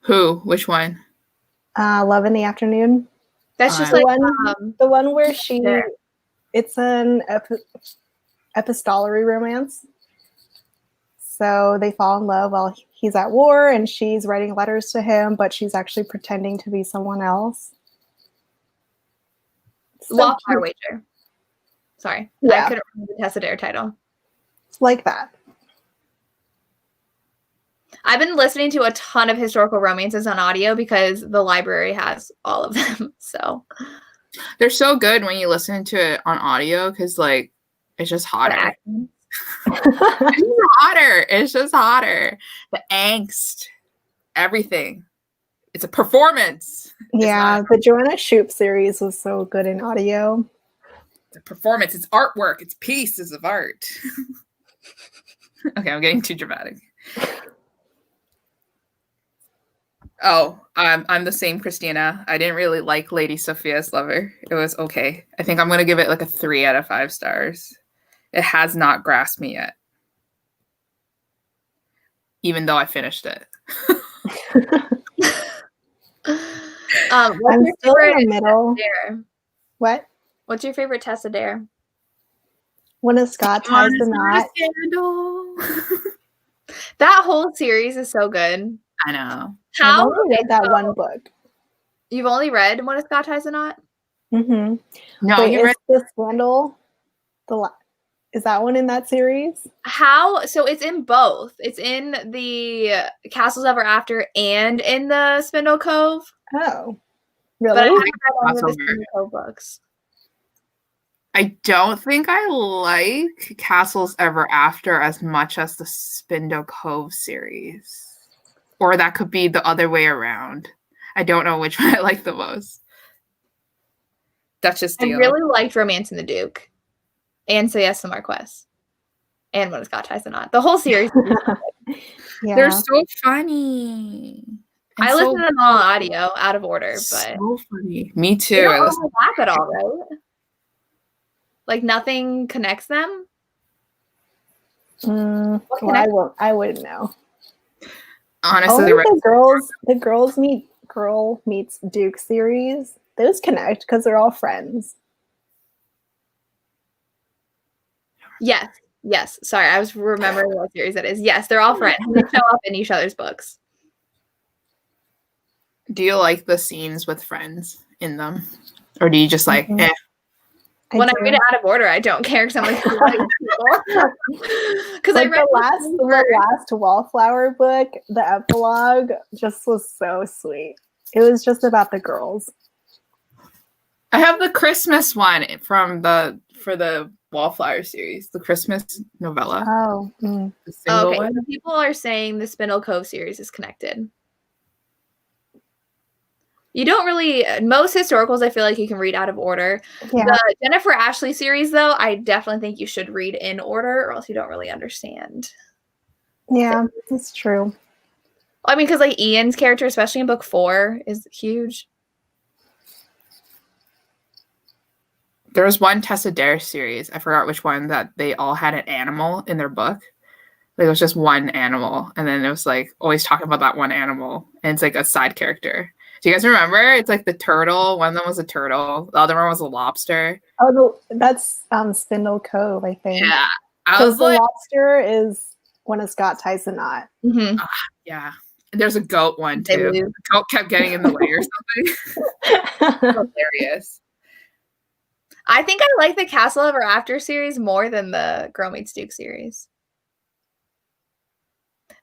Who? Which one? Love in the Afternoon. That's just the like the one where it's an epistolary romance. So they fall in love while he's at war and she's writing letters to him, but she's actually pretending to be someone else. Lawfire Wager. Sorry. Yeah. I couldn't remember the Tessa Dare title. It's like that. I've been listening to a ton of historical romances on audio because the library has all of them. So they're so good when you listen to it on audio because like it's just hotter. It's just hotter. The angst, everything. It's a performance. Yeah, the Joanna Shoup series was so good in audio. It's a performance. It's artwork. It's pieces of art. Okay, I'm getting too dramatic. Oh, I'm the same, Christina. I didn't really like Lady Sophia's Lover. It was okay. I think I'm going to give it like a 3 out of 5 stars. It has not grasped me yet. Even though I finished it. I'm still in the middle. What? What's your favorite Tessa Dare? When a Scott ties the knot. That whole series is so good. I know. I've only read that one book. You've only read When a Scott Ties the Knot? Mm-hmm. No, you read the Scandal. Is that one in that series? So it's in both. It's in the Castles Ever After and in the Spindle Cove. Oh, But I really? haven't read any of the Spindle Cove books. I don't think I like Castles Ever After as much as the Spindle Cove series. Or that could be the other way around. I don't know which one I like the most. Duchess I Deal. really liked Romance in the Duke and Say Yes to Marquess and When It's Got Ties or Not. The whole series. Yeah. They're so funny. I listen to them all audio out of order, but so funny. Me too. They don't overlap at all, right? Like nothing connects them. Well, I wouldn't know. Honestly, only the girl meets Duke series. Those connect because they're all friends. Yes. Sorry, I was remembering what series that is. Yes, they're all friends. They show up in each other's books. do you like the scenes with friends in them, or do you just like? Mm-hmm. When I read it out of order, I don't care because I'm like, because like I read the last Wallflower book, the epilogue just was so sweet. It was just about the girls. I have the Christmas one for the Wallflower series, the Christmas novella. Oh, the single okay. one. So people are saying the Spindle Cove series is connected. You don't really, most historicals, I feel like you can read out of order. Yeah. The Jennifer Ashley series, though, I definitely think you should read in order or else you don't really understand. Yeah, that's true. I mean, because like Ian's character, especially in book 4, is huge. There was one Tessa Dare series, I forgot which one, that they all had an animal in their book. Like, it was just one animal, and then it was like always talking about that one animal, and it's like a side character. Do you guys remember? It's like the turtle. One of them was a turtle. The other one was a lobster. Oh, that's Spindle Cove, I think. Yeah. I was the like, lobster is When It's Got Ties or Not. Mm-hmm. Yeah. And there's a goat one, too. The goat kept getting in the way or something. Hilarious. I think I like the Castle Ever After series more than the Girl Meets Duke series.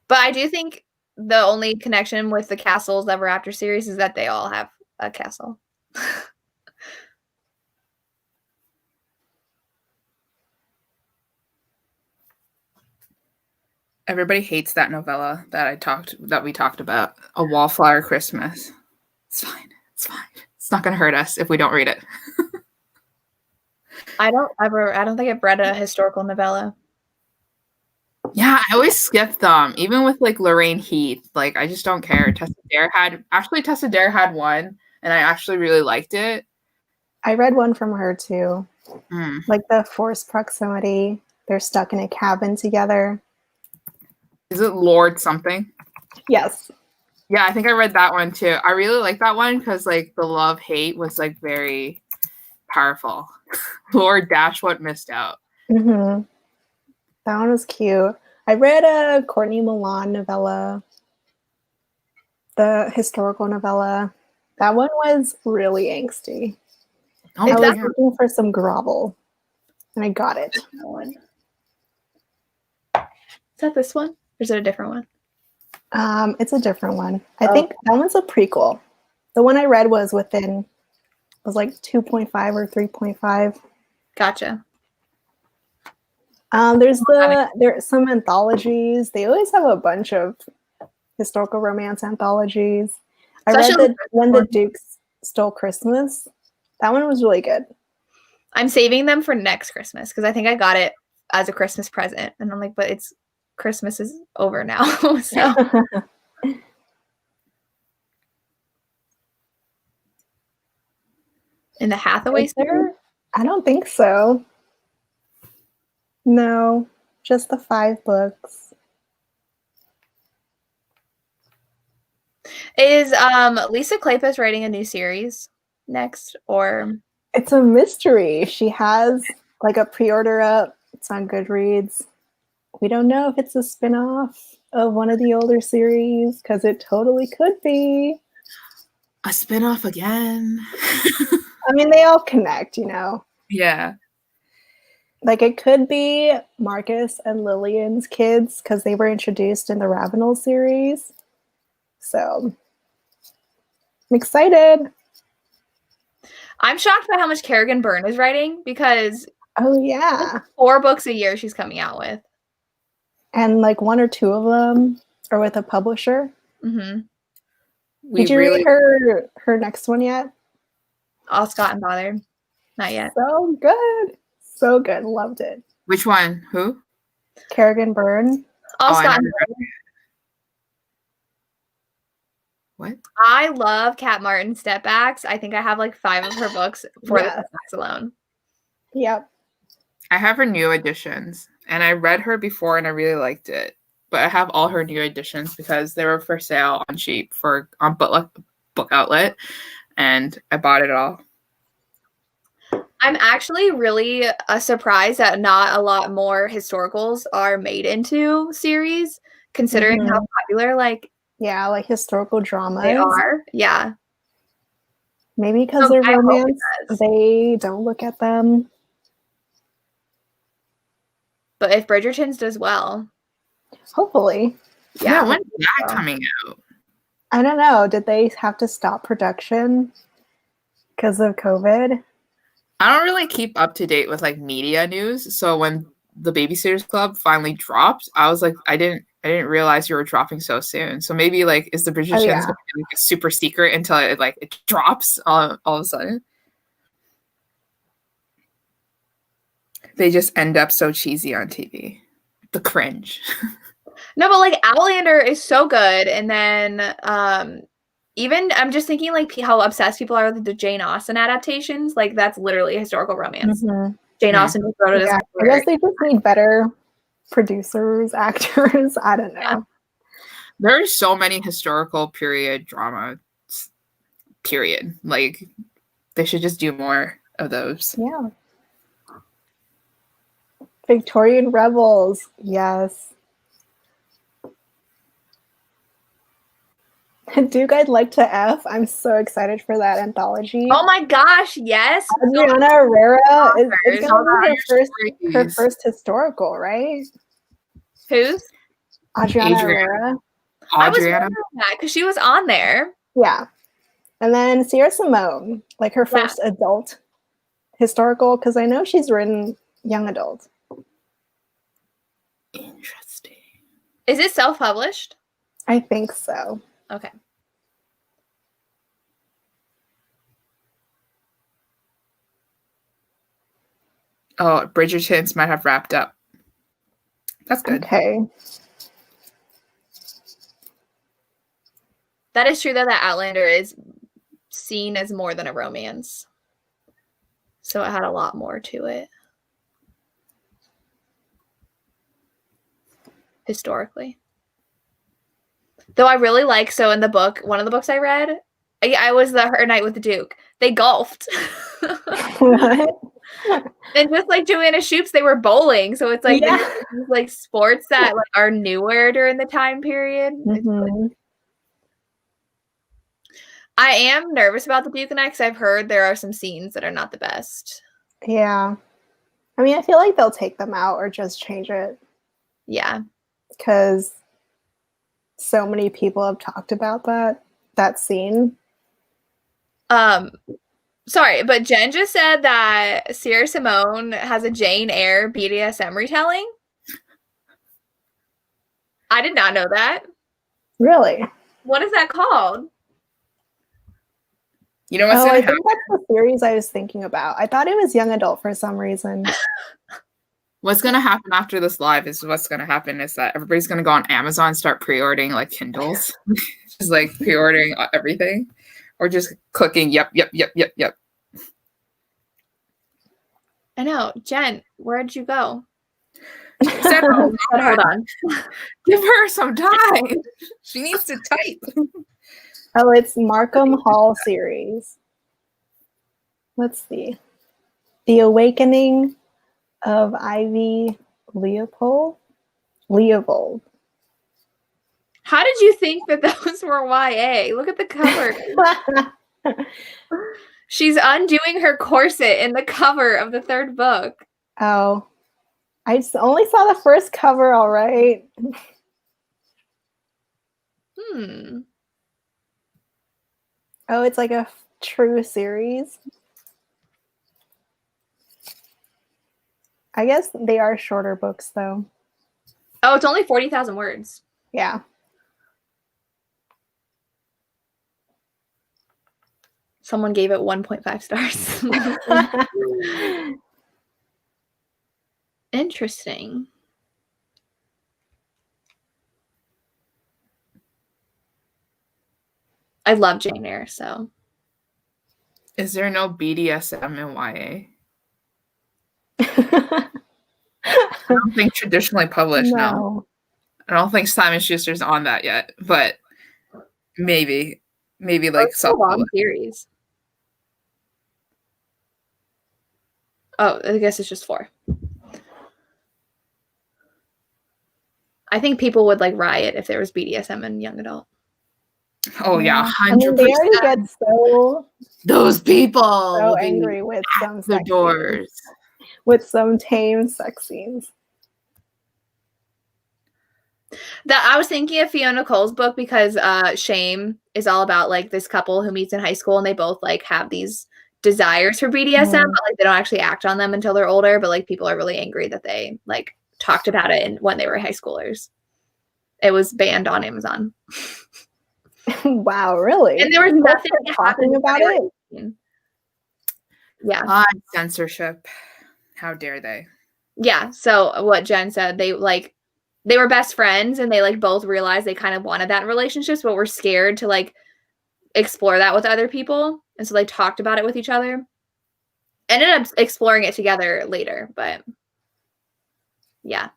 But I do think the only connection with the Castles Ever After series is that they all have a castle. Everybody hates that novella that we talked about, A Wallflower Christmas. It's fine. It's not going to hurt us if we don't read it. I don't think I've read a historical novella. Yeah, I always skip them, even with like Lorraine Heath. Like, I just don't care. Tessa Dare had one, and I actually really liked it. I read one from her too. Like the forced proximity. They're stuck in a cabin together. Is it Lord something? Yes. Yeah, I think I read that one too. I really like that one because like the love-hate was like very powerful. Lord what missed out. Mm-hmm. That one was cute. I read a Courtney Milan novella, the historical novella. That one was really angsty. I was looking for some grovel, and I got it. Is that this one? Or is it a different one? It's a different one. I think that one's a prequel. The one I read was like 2.5 or 3.5. Gotcha. There's some anthologies. They always have a bunch of historical romance anthologies. I read When the Dukes Stole Christmas. That one was really good. I'm saving them for next Christmas because I think I got it as a Christmas present, and I'm like, but Christmas is over now. So in the Hathaway series? I don't think so. No, just the 5 books. Is Lisa Kleypas writing a new series next, or? It's a mystery. She has like a pre-order up. It's on Goodreads. We don't know if it's a spin-off of one of the older series because it totally could be. A spin-off again. I mean, they all connect, you know. Yeah. Like, it could be Marcus and Lillian's kids because they were introduced in the Ravenel series. So, I'm excited. I'm shocked by how much Kerrigan Byrne is writing because Oh, yeah. 4 books a year she's coming out with. And like 1 or 2 of them are with a publisher. Mm-hmm. Did you read her next one yet? All Scott and Bothered. Not yet. So good. So good. Loved it. Which one? Who? Kerrigan Byrne. All Scott and Bothered. What? I love Kat Martin's Stepbacks. I think I have like 5 of her books for the Stepbacks alone. Yep. I have her new editions, and I read her before, and I really liked it. But I have all her new editions because they were for sale on cheap on Book Outlet, and I bought it all. I'm actually really surprised that not a lot more historicals are made into series, considering how popular like historical dramas they are. Yeah. Maybe because they're romance, they don't look at them. But if Bridgerton's does well, hopefully. Yeah, when's that coming out? I don't know. Did they have to stop production because of COVID? I don't really keep up to date with like media news. So when the Babysitters Club finally dropped, I was like, I didn't realize you were dropping so soon. So maybe like is the Bridgerton's going to be like a super secret until it drops all of a sudden? They just end up so cheesy on TV. The cringe. No, but like Outlander is so good, and then even I'm just thinking like how obsessed people are with the Jane Austen adaptations. Like that's literally a historical romance. Jane Austen just wrote it. I guess they just need better producers, actors. I don't know. Yeah. There are so many historical period drama. Period. Like they should just do more of those. Yeah. Victorian Rebels, yes. Duke, I'd like to F. I'm so excited for that anthology. Oh my gosh, yes. Adriana Herrera is going to be her first historical, right? Whose? Adriana Herrera. I was wondering that because she was on there. Yeah. And then Sierra Simone, like her first adult historical, because I know she's written young adult. Interesting. Is it self-published? I think so. Okay. Oh, Bridgerton's might have wrapped up. That's good. Okay. That is true that Outlander is seen as more than a romance. So it had a lot more to it. Historically. Though I really like, so in the book, one of the books I read, I was Her Night with the Duke. They golfed. What? And just like Joanna Shoops, they were bowling. So it's like like sports that like are newer during the time period. I am nervous about the Duke and I because I've heard there are some scenes that are not the best. Yeah. I mean, I feel like they'll take them out or just change it. Yeah. Because so many people have talked about that scene. Sorry, but Jen just said that Sierra Simone has a Jane Eyre BDSM retelling. I did not know that. Really? What is that called? You know what's gonna happen? I think that's the series I was thinking about. I thought it was young adult for some reason. What's going to happen after this live is that everybody's going to go on Amazon and start pre-ordering like Kindles. Just like pre-ordering everything. Or just clicking, yep. I know. Jen, where'd you go? Said, hold on. Give her some time. She needs to type. Oh, it's Markham Hall series. Let's see. The Awakening of Ivy Leopold. How did you think that those were YA? Look at the cover. She's undoing her corset in the cover of the third book. Oh, I only saw the first cover, all right. Oh, it's like a true series. I guess they are shorter books, though. Oh, it's only 40,000 words. Yeah. Someone gave it 1.5 stars. Interesting. I love Jane Eyre, so. Is there no BDSM in YA? I don't think traditionally published, no. I don't think Simon Schuster's on that yet, but maybe like a long series. Oh, I guess it's just 4. I think people would like riot if there was BDSM in young adult. Oh yeah, 100%. I mean, they already get so those people so angry with some the doors scenes, with some tame sex scenes. That I was thinking of Fiona Cole's book because Shame is all about like this couple who meets in high school and they both like have these desires for BDSM, but like they don't actually act on them until they're older. But like people are really angry that they like talked about it when they were high schoolers. It was banned on Amazon. Wow, really? And there was nothing talking about it. Yeah. Censorship. How dare they? Yeah. So what Jen said, they were best friends and they like both realized they kind of wanted that in relationships, but were scared to like explore that with other people. And so they talked about it with each other. Ended up exploring it together later, but yeah.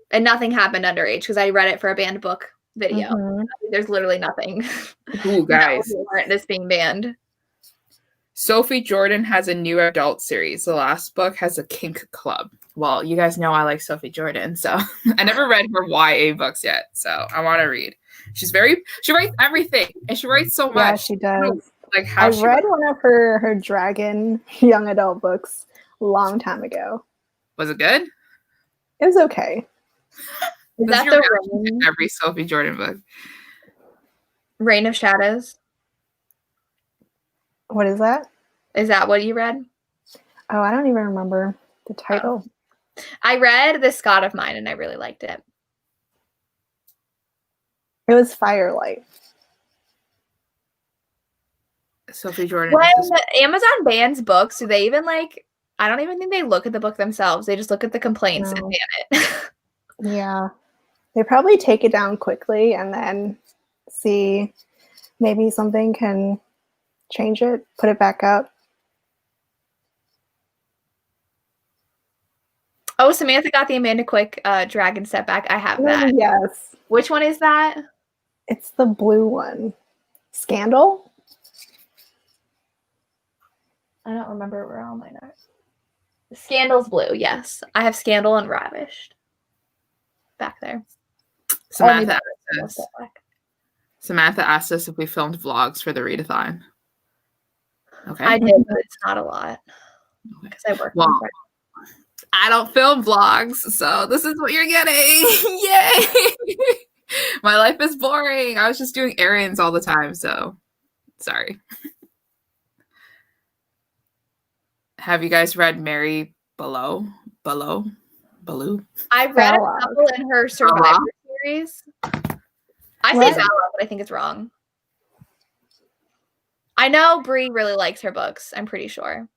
And nothing happened underage because I read it for a banned book video. There's literally nothing. Ooh, guys. This being banned. Sophie Jordan has a new adult series. The last book has a kink club. Well, you guys know I like Sophie Jordan, so I never read her YA books yet, so I want to read. She writes everything, and she writes so much. Yeah, she does. Like how I read one of her dragon young adult books a long time ago. Was it good? It was okay. Is that the Rain? Every Sophie Jordan book? Reign of Shadows. What is that? Is that what you read? Oh, I don't even remember the title. Oh. I read The Scott of Mine and I really liked it. It was Firelight. Sophie Jordan. When Amazon bans books, do they even like, I don't even think they look at the book themselves. They just look at the complaints and ban it. Yeah. They probably take it down quickly and then see maybe something can change it, put it back up. Oh, Samantha got the Amanda Quick Dragon Setback. I have that. Yes. Which one is that? It's the blue one. Scandal? I don't remember where all mine are. Scandal's blue, yes. I have Scandal and Ravished. Back there. Samantha asked us if we filmed vlogs for the Readathon. Okay. I did, but it's not a lot. Because I work on it. I don't film vlogs, so this is what you're getting. Yay! My life is boring. I was just doing errands all the time, so sorry. Have you guys read Mary Below? I read a couple in her Survivor series. I say Bella, but I think it's wrong. I know Brie really likes her books. I'm pretty sure.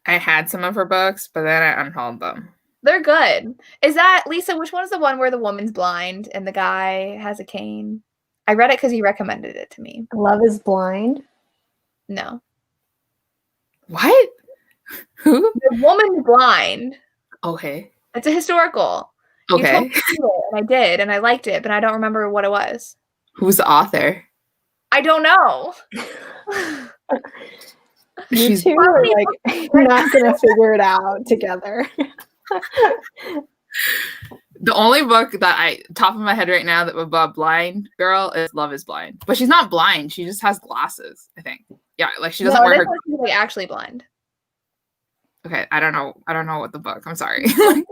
I had some of her books, but then I unhauled them. They're good. Is that, Lisa, which one is the one where the woman's blind and the guy has a cane? I read it because he recommended it to me. Love is Blind? No. What? Who? The woman's blind. Okay. It's a historical. Okay. You told me to do it, and I did, and I liked it, but I don't remember what it was. Who's the author? I don't know. You two are like not gonna figure it out together. The only book that I top of my head right now that about blind girl is Love is Blind. But she's not blind, she just has glasses, I think. Yeah, like she doesn't wear her she's like actually blind. Okay, I don't know what the book. I'm sorry. Read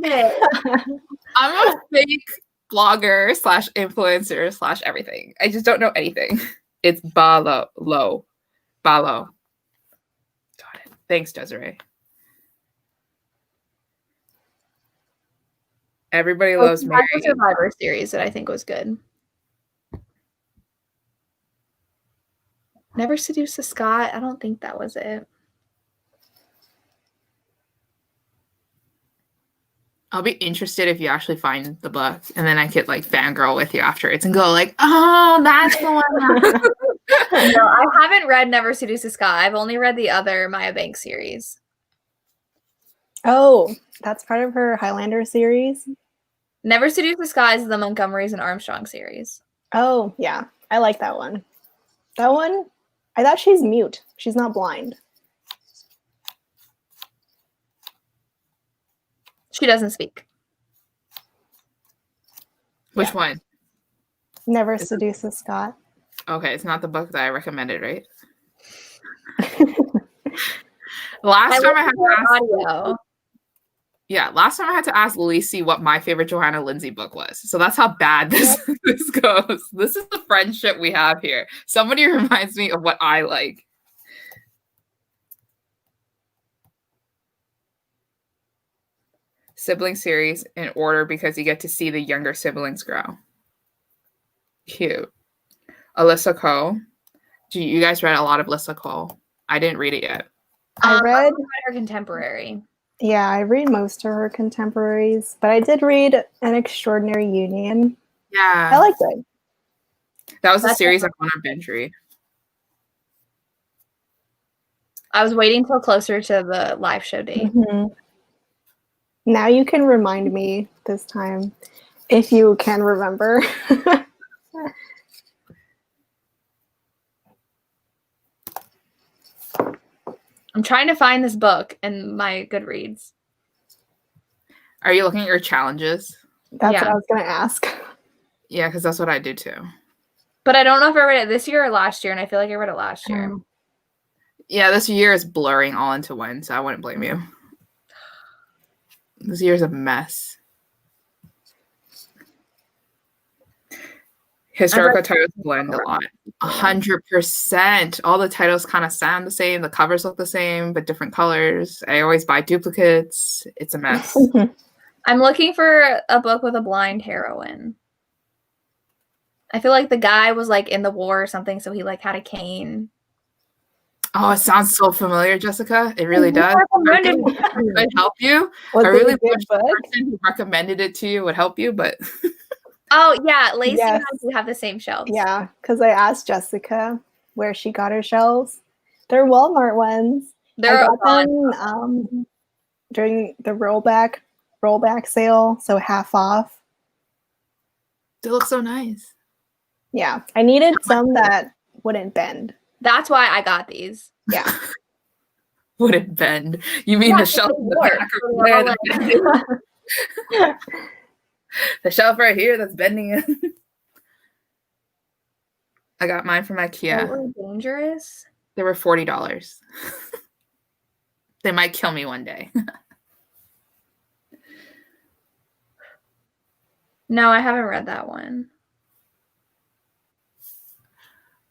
it. I'm a fake blogger / influencer / everything. I just don't know anything. It's Balo. Got it. Thanks, Desiree. Everybody loves Mary. The Survivor series that I think was good. Never Seduce a Scot. I don't think that was it. I'll be interested if you actually find the book, and then I could like fangirl with you afterwards and go like, "Oh, that's the one." No, I haven't read Never Seduce a Scot. I've only read the other Maya Banks series. Oh, that's part of her Highlander series? Never Seduce a Scot is the Montgomerys and Armstrong series. Oh, yeah. I like that one. That one, I thought she's mute. She's not blind. She doesn't speak. Which one? Never Seduce a Scot. Okay, it's not the book that I recommended, right? Last time I had to ask Lacey what my favorite Johanna Lindsay book was. So that's how bad this goes. This is the friendship we have here. Somebody reminds me of what I like. Sibling series in order because you get to see the younger siblings grow. Cute. Alyssa Cole. You guys read a lot of Alyssa Cole. I didn't read it yet. I read her contemporary. Yeah, I read most of her contemporaries, but I did read An Extraordinary Union. Yeah. I liked it. That was a series I want to binge read. I was waiting till closer to the live show date. Mm-hmm. Now you can remind me this time, if you can remember. I'm trying to find this book in my Goodreads. Are you looking at your challenges? That's what I was going to ask. Yeah, because that's what I do too. But I don't know if I read it this year or last year, and I feel like I read it last year. Yeah, this year is blurring all into one, so I wouldn't blame you. This year's a mess. Historical titles blend a lot. 100%. All the titles kind of sound the same. The covers look the same, but different colors. I always buy duplicates. It's a mess. I'm looking for a book with a blind heroine. I feel like the guy was like in the war or something, so he like had a cane. Oh, it sounds so familiar, Jessica. It really does. Could I help you? Was I really it a good wish the book? person who recommended it to you would help you, but Oh yeah, Lacey Yes. and I do have the same shelves. Yeah, because I asked Jessica where she got her shelves. They're Walmart ones. They're I got them during the rollback sale, so half off. they look so nice. Yeah, I needed some that wouldn't bend. That's why I got these. Yeah. Wouldn't bend. You mean the shelf in the back or the shelf right here that's bending in. I got mine from IKEA. They were dangerous. They were $40. They might kill me one day. No, I haven't read that one.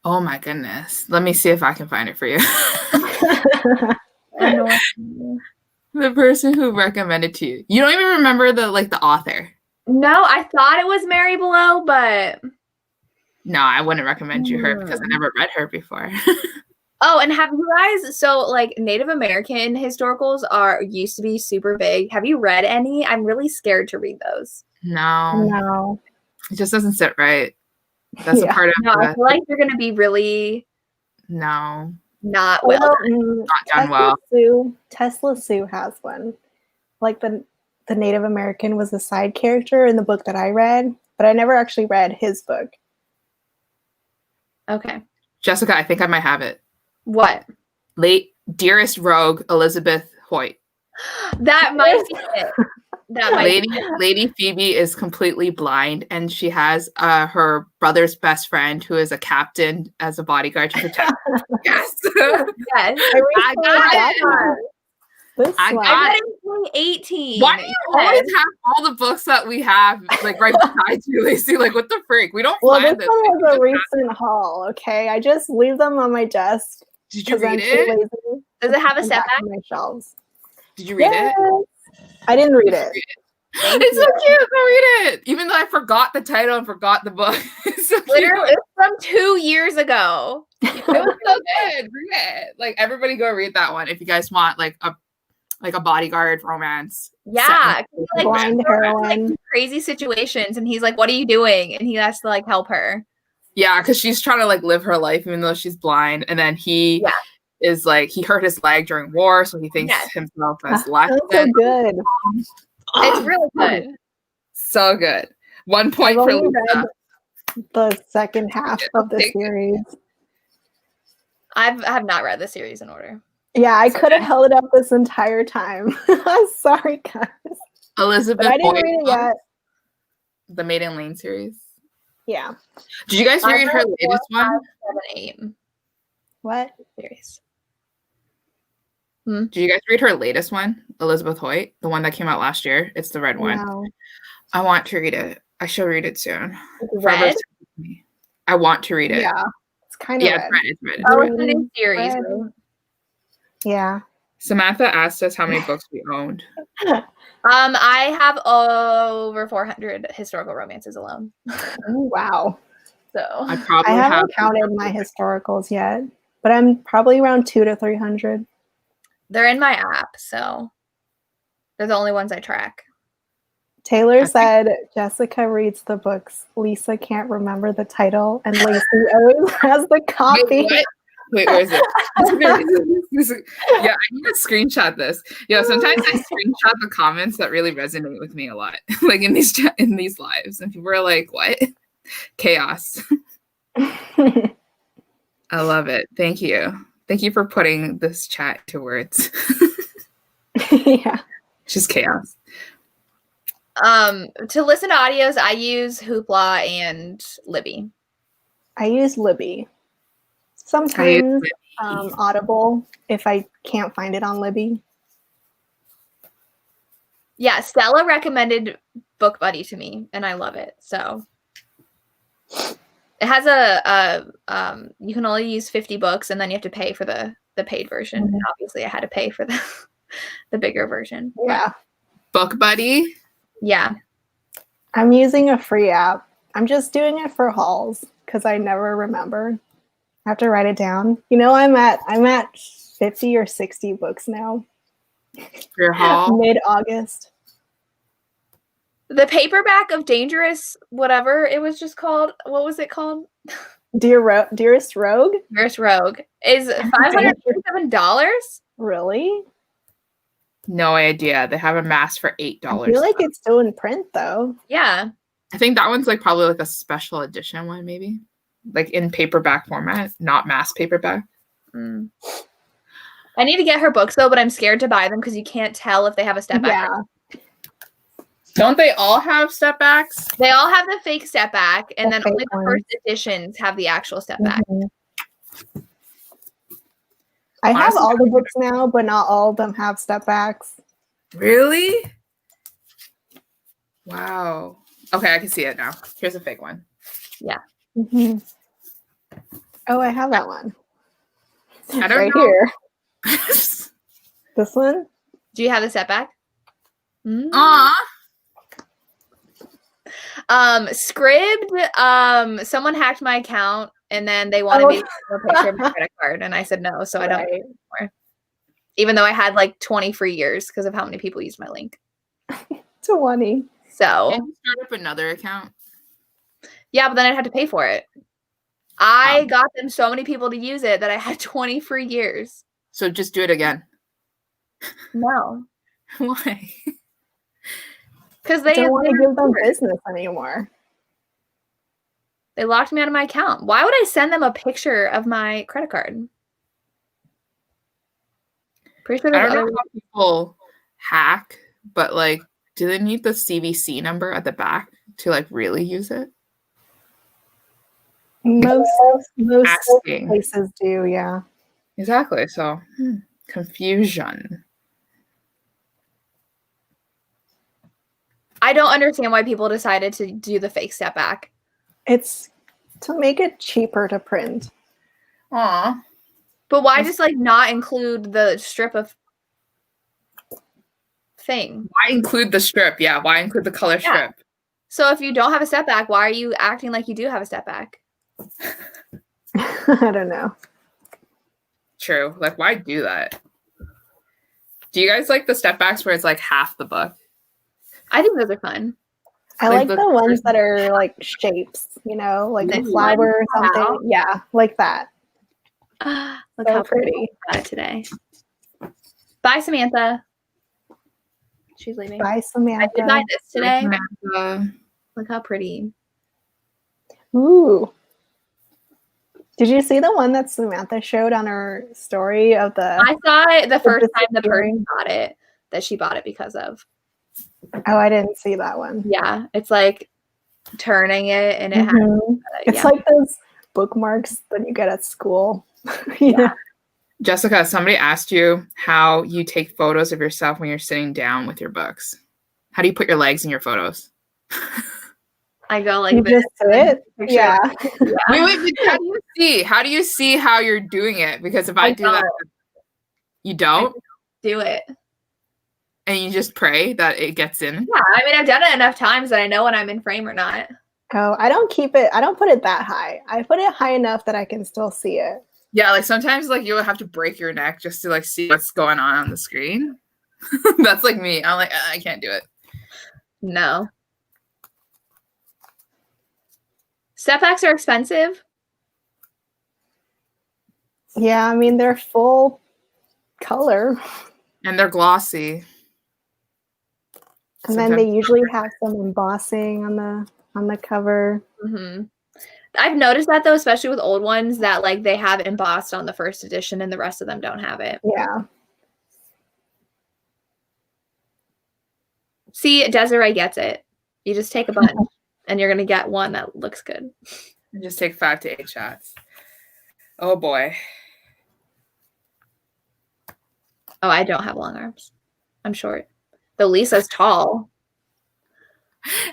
Oh my goodness. Let me see if I can find it for you. The person who recommended to you. You don't even remember the author. No, I thought it was Mary Below, but No, I wouldn't recommend you her because I never read her before. Oh, and have you guys, so like Native American historicals used to be super big. Have you read any? I'm really scared to read those. No. It just doesn't sit right. That's a part of No, I feel like they're gonna be really not well done well. Tesla Sue has one. Like the Native American was a side character in the book that I read, but I never actually read his book. Okay. Jessica, I think I might have it. What? Late Dearest Rogue Elizabeth Hoyt. That might be it. That might Lady Phoebe is completely blind, and she has her brother's best friend who is a captain as a bodyguard to protect her. Yes. Yes. I got it. This I one. I read it in 2018. Why do you always have all the books that we have like right beside you, Lacey? Like, what the freak? We don't Well, plan this this. one was a recent haul, okay? I just leave them on my desk. Did you read I'm too it? lazy Does it have a to put them back setback? on my shelves. Did you read it? I didn't read it. It's so cute. Go read it. Even though I forgot the title and forgot the book. It's so cute. Literally, it's from 2 years ago. It was so good. Read it. Like, everybody go read that one if you guys want like a bodyguard romance. Yeah, like Blind heroine. like crazy situations, and he's like, "What are you doing?" And he has to like help her. Yeah, because she's trying to like live her life even though she's blind, and then he is like he hurt his leg during war, so he thinks himself as less. That's so good. It's really good. So good. 1 point I've for only Lisa. read the second half of the series. I have not read the series in order. Yeah, I could have held it up this entire time. Sorry, guys. Elizabeth But I didn't Boyd, read it yet. the Maiden Lane series. Yeah. Did you guys read her latest one? 5, 7, 8 What? series. Did you guys read her latest one, Elizabeth Hoyt, the one that came out last year? It's the red one. No. I want to read it. I shall read it soon. Red? I want to read it. Yeah. It's kind of red. It's red. Oh, it's a new series. Red. Yeah. Samantha asked us how many books we owned. I have over 400 historical romances alone. Oh, wow. So I haven't counted my historicals yet, but I'm probably around 200 to 300. they're in my app, so they're the only ones I track. Taylor said Jessica reads the books. Lisa can't remember the title, and Lacey always has the copy. Wait, where is it? Yeah, I need to screenshot this. Yeah, sometimes I screenshot the comments that really resonate with me a lot, like in these lives, and people are like, "What? Chaos." I love it. Thank you for putting this chat to words. Yeah, just chaos. To listen to audios, I use Hoopla and Libby. I use Libby. Sometimes Audible if I can't find it on Libby. Yeah, Stella recommended Book Buddy to me, and I love it. So it has you can only use 50 books, and then you have to pay for the paid version. And obviously, I had to pay for the bigger version. Yeah, Book Buddy. Yeah, I'm using a free app. I'm just doing it for hauls because I never remember. I have to write it down. You know, I'm at 50 or 60 books now. Your haul? Mid-August. the paperback of Dangerous, whatever it was just called. What was it called? Dearest Rogue? Dearest Rogue is $537. Really? No idea. They have a mask for $8. I feel like it's still in print though. Yeah. I think that one's like probably like a special edition one, maybe. Like in paperback format, not mass paperback. I need to get her books though, but I'm scared to buy them because you can't tell if they have a step back. Yeah. Don't they all have step backs? They all have the fake step back, and The then only fake the first editions have the actual step back. I have Honestly, all the books now, but not all of them have step backs. Really? Wow. Okay, I can see it now. Here's a fake one. Yeah. Mm-hmm. Oh, I have that one. I don't right know. here. This one? Do you have the step back? Scribd, someone hacked my account and then they wanted me to take a picture of my credit card, and I said no, so I don't do it anymore. Even though I had like 20 free years because of how many people used my link. 20. So Can you start up another account? yeah, but then I'd have to pay for it. I got them so many people to use it that I had 20 free years. So just do it again. No. Why? Because they don't want to give them business anymore. They locked me out of my account. Why would I send them a picture of my credit card? Pretty sure I don't know how people hack, but like, do they need the CVC number at the back to like really use it? Most Asking. places do, yeah. Exactly. So confusion. I don't understand why people decided to do the fake step back. It's to make it cheaper to print. Aw. But why just like not include the strip of thing? Why include the strip? Yeah, why include the color strip? So if you don't have a step back, why are you acting like you do have a step back? I don't know. True. Like, why do that? Do you guys like the step backs where it's like half the book? I think those are fun. I like the ones that are like shapes, you know, like a flower or something. Wow. Yeah, like that. Look So how pretty. got it today. Bye, Samantha. She's leaving. Bye, Samantha. I did buy this today. Samantha. Look how pretty. Ooh. Did you see the one that Samantha showed on her story of the... I saw it the first time the disappearing? person bought it, that she bought it because of. Oh, I didn't see that one. Yeah, it's like turning it and it has... It's like those bookmarks that you get at school. Yeah. Jessica, somebody asked you how you take photos of yourself when you're sitting down with your books. How do you put your legs in your photos? I go like You this. just sit? Yeah. Wait, how do you see? How do you see how you're doing it? Because if I do that, you don't? Do it. And you just pray that it gets in? Yeah, I mean, I've done it enough times that I know when I'm in frame or not. Oh, I don't put it that high. I put it high enough that I can still see it. Yeah, like sometimes like you'll have to break your neck just to like see what's going on the screen. That's like me. I'm like, I can't do it. No. Step backs are expensive. Yeah, I mean, they're full color. And they're glossy. And then they usually have some embossing on the cover. Mm-hmm. I've noticed that though, especially with old ones, that like they have embossed on the first edition and the rest of them don't have it. Yeah. See, Desiree gets it. You just take a bunch and you're going to get one that looks good. And just take 5 to 8 shots. Oh boy. Oh, I don't have long arms. I'm short. Though Lisa's tall.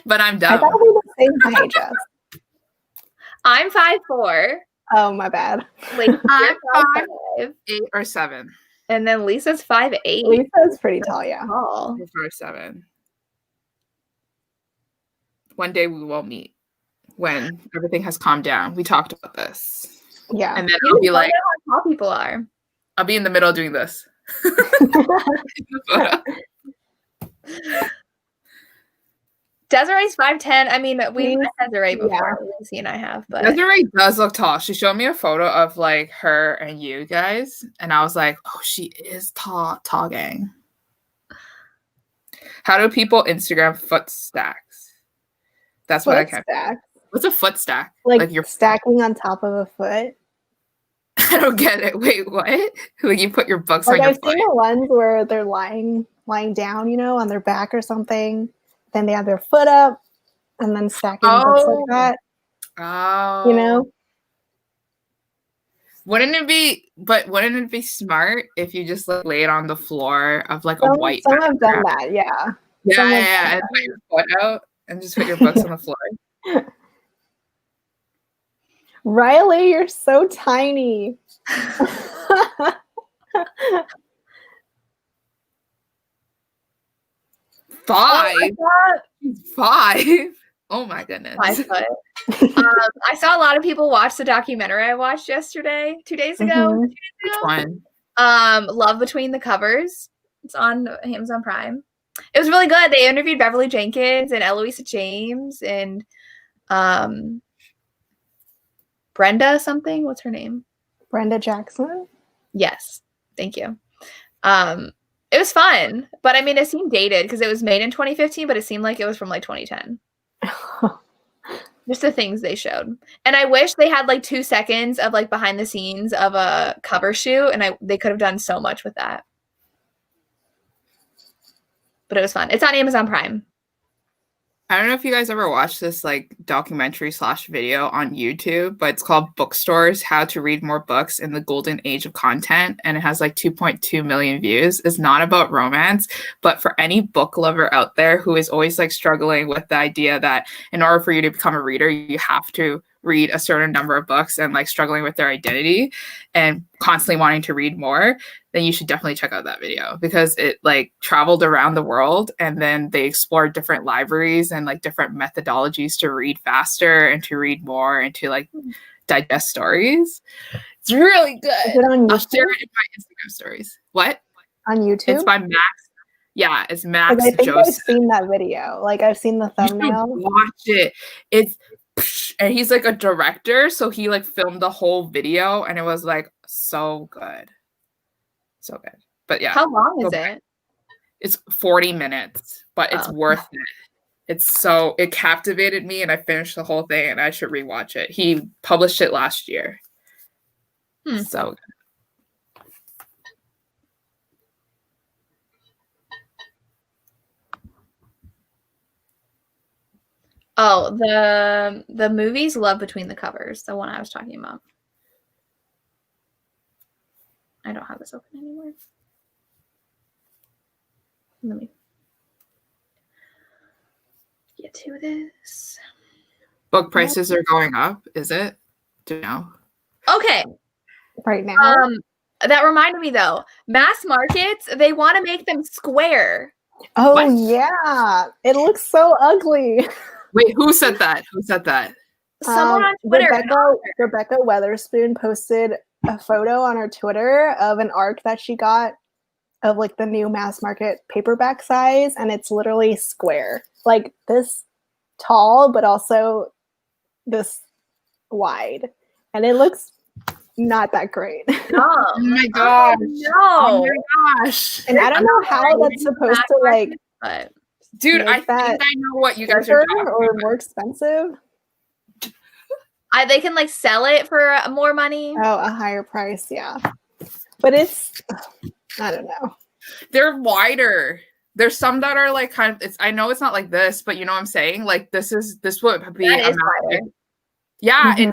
But I'm dumb. I thought we were the same height, Jess. I'm 5'4". Oh, my bad. Like, I'm you're 5'8". 8 or 7. And then Lisa's 5'8". Lisa's pretty tall, yeah. Tall. 8 or 7. One day we will meet when everything has calmed down. We talked about this. Yeah. And then I'll be like, how tall people are. I'll be in the middle doing this. Desiree's 5'10". I mean, we met Desiree before. Yeah. Lacey and I have, but Desiree does look tall. She showed me a photo of like her and you guys, and I was like, oh, she is tall gang. How do people Instagram foot stacks? That's what I can't. What's a foot stack? Like you're stacking on top of a foot. I don't get it. Wait, what? Like you put your books on your I've foot? seen the ones where they're lying down, you know, on their back or something. Then they have their foot up and then stacking books like that. Oh. You know? Wouldn't it be smart if you just like lay it on the floor of like a white Some have done that, yeah. Yeah. And put your foot out and just put your books on the floor. Riley, you're so tiny. 5. 5. Oh my goodness. 5 foot. I saw a lot of people watch the documentary I watched yesterday, 2 days ago. Which one? Love Between the Covers. It's on Amazon Prime. It was really good. They interviewed Beverly Jenkins and Eloisa James and Brenda something. What's her name? Brenda Jackson? Yes. Thank you. It was fun, but I mean, it seemed dated because it was made in 2015, but it seemed like it was from like 2010. Just the things they showed. And I wish they had like 2 seconds of like behind the scenes of a cover shoot, and they could have done so much with that. But it was fun. It's on Amazon Prime. I don't know if you guys ever watched this like documentary / video on YouTube, but it's called Bookstores: How to Read More Books in the Golden Age of Content, and it has like 2.2 million views. It's not about romance, but for any book lover out there who is always like struggling with the idea that in order for you to become a reader, you have to read a certain number of books and like struggling with their identity and constantly wanting to read more, then you should definitely check out that video because it like traveled around the world and then they explored different libraries and like different methodologies to read faster and to read more and to like digest stories. It's really good. Is it on YouTube? I'll share it in my Instagram stories. What? On YouTube? It's by Max. Yeah, it's Max I think Joseph. I've seen that video. Like I've seen the thumbnail. Watch it. It's and he's like a director, so he like filmed the whole video and it was like so good. So good. But yeah. How long is it? It's 40 minutes, but it's worth it. It captivated me and I finished the whole thing and I should rewatch it. He published it last year. So good. Oh, the movies Love Between the Covers, the one I was talking about. I don't have this open anymore. Let me get to this. Book prices are going up, is it? Do you know? Okay. Right now. That reminded me though, mass markets, they want to make them square. Oh yeah. It looks so ugly. Wait, who said that? Who said that? Someone on Twitter. Rebecca Weatherspoon posted a photo on her Twitter of an arc that she got of like the new mass market paperback size, and it's literally square. Like this tall, but also this wide. And it looks not that great. Oh my gosh. No. Oh my gosh. And I don't know how that's supposed to like but dude, I think I know what you guys are talking about. Or more expensive. They can like sell it for more money. Oh, a higher price, yeah. But it's, I don't know. They're wider. There's some that are like kind of. I know it's not like this, but you know what I'm saying. Like this would be a wider. Yeah,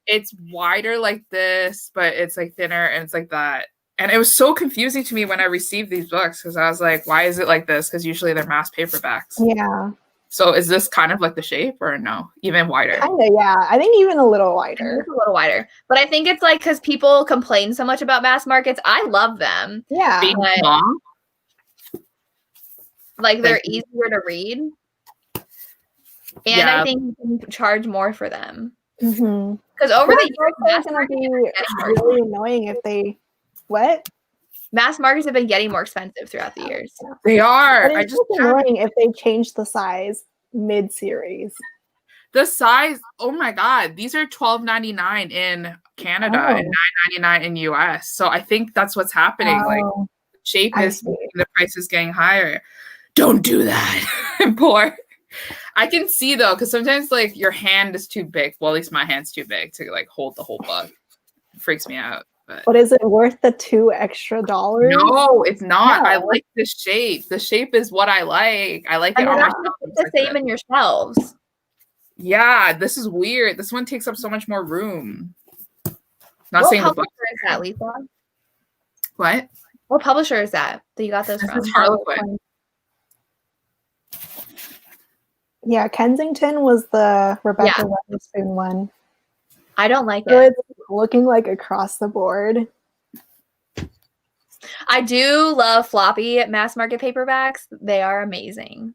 it's wider like this, but it's like thinner and it's like that. And it was so confusing to me when I received these books because I was like, why is it like this? Because usually they're mass paperbacks. Yeah. So is this kind of like the shape or no? Even wider? Kind of, yeah. I think even a little wider. It's a little wider. But I think it's like because people complain so much about mass markets. I love them. Yeah. Being small? Like they're easier to read. And I think you can charge more for them. Because over the years, it's going to be really annoying if they, what? Mass markets have been getting more expensive throughout the years. They are. But it's just annoying if they change the size mid-series. The size, oh my god, these are $12.99 in Canada and $9.99 in US. So I think that's what's happening. Like shape is the price is getting higher. Don't do that. Poor. I can see though, because sometimes like your hand is too big. Well, at least my hand's too big to like hold the whole book. It freaks me out. But is it worth the $2 extra? No, it's not. No. I like the shape. The shape is what I like. I like it on my shelves. It's the same in your shelves. Yeah, this is weird. This one takes up so much more room. Not what saying the publisher book is that, Lisa? What? What publisher is that you got those from? This is Harlequin. Yeah, Kensington was the Rebecca Weatherspoon one. I don't like so it. It's looking like across the board. I do love floppy mass market paperbacks. They are amazing.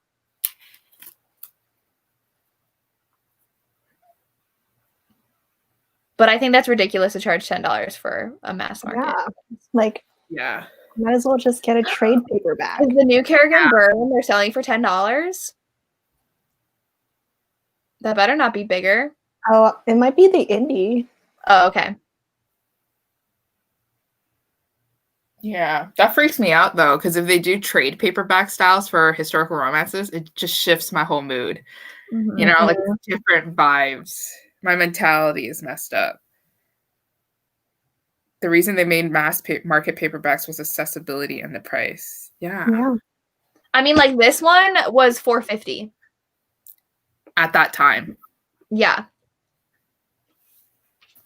But I think that's ridiculous to charge $10 for a mass market. Yeah. Might as well just get a trade paperback. Is the new Kerrigan Byrne they're selling for $10? That better not be bigger. Oh, it might be the indie. Oh, okay. Yeah, that freaks me out though, because if they do trade paperback styles for historical romances, it just shifts my whole mood. You know, like different vibes. My mentality is messed up. The reason they made mass market paperbacks was accessibility and the price. Yeah. I mean, like this one was $4.50. at that time. Yeah.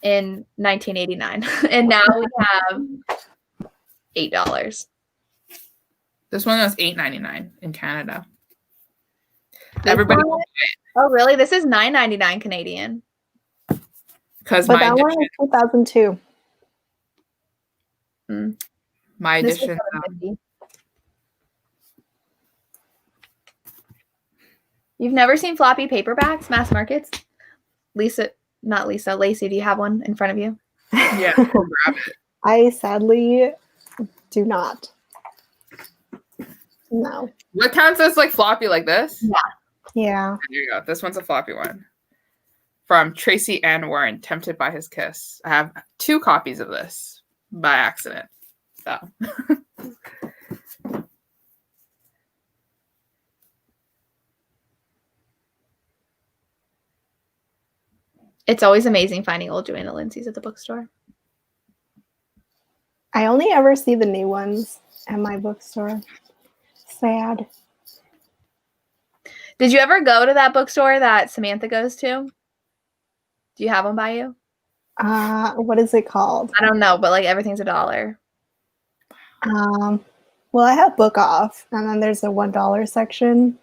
In 1989. And now we have $8. This one was $8.99 in Canada. This Everybody one- Oh, really? This is $9.99 Canadian. because But my that one edition, is 2002. my This was edition, $7.50. You've never seen floppy paperbacks, mass markets? Lacey, do you have one in front of you? yeah, we'll grab it. I sadly do not. No. What counts as like floppy like this? Yeah. There you go. This one's a floppy one. From Tracy Ann Warren, Tempted by His Kiss. I have 2 copies of this by accident. So It's always amazing finding old Joanna Lindsay's at the bookstore. I only ever see the new ones at my bookstore. Sad. Did you ever go to that bookstore that Samantha goes to? Do you have one by you? What is it called? I don't know, but like everything's $1. Well, I have Book Off, and then there's a $1 section.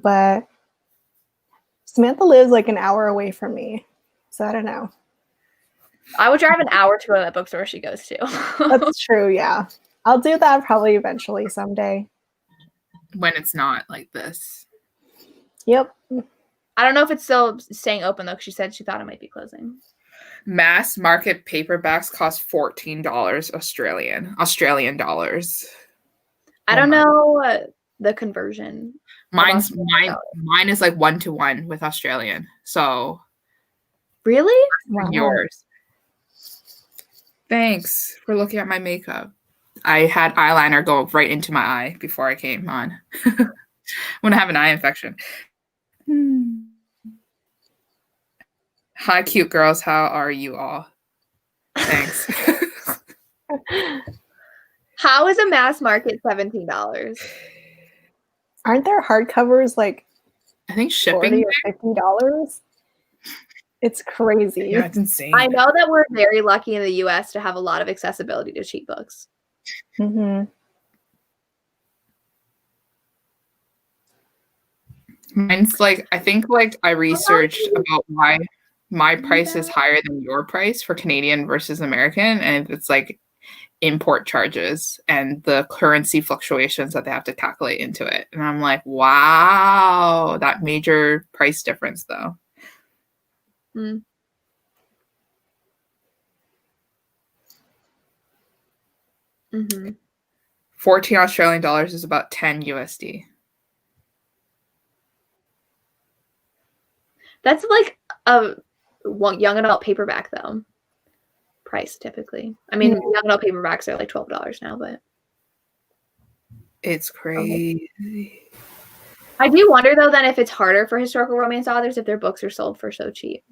But Samantha lives like an hour away from me, so I don't know. I would drive an hour to go to that bookstore she goes to. That's true, yeah. I'll do that probably eventually someday. when it's not like this. Yep. I don't know if it's still staying open though, because she said she thought it might be closing. Mass market paperbacks cost $14 Australian dollars. I don't know the conversion. Mine is like 1-to-1 with Australian. So Really? Wow. yours. Thanks for looking at my makeup. I had eyeliner go right into my eye before I came on. When I have an eye infection. Hi, cute girls. How are you all? Thanks. How is a mass market $17? Aren't there hardcovers like I think shipping. $40 or $50? It's crazy. Yeah, it's insane. I know that we're very lucky in the US to have a lot of accessibility to cheap books. Mm-hmm. Mine's like, I think like I researched about why my price is higher than your price for Canadian versus American. And it's like import charges and the currency fluctuations that they have to calculate into it. And I'm like, wow, that major price difference though. Mm. Mm-hmm. 14 Australian dollars is about 10 USD. That's like a young adult paperback though. Price typically. I mean, young adult paperbacks are like $12 now, but It's crazy. I do wonder though then if it's harder for historical romance authors if their books are sold for so cheap.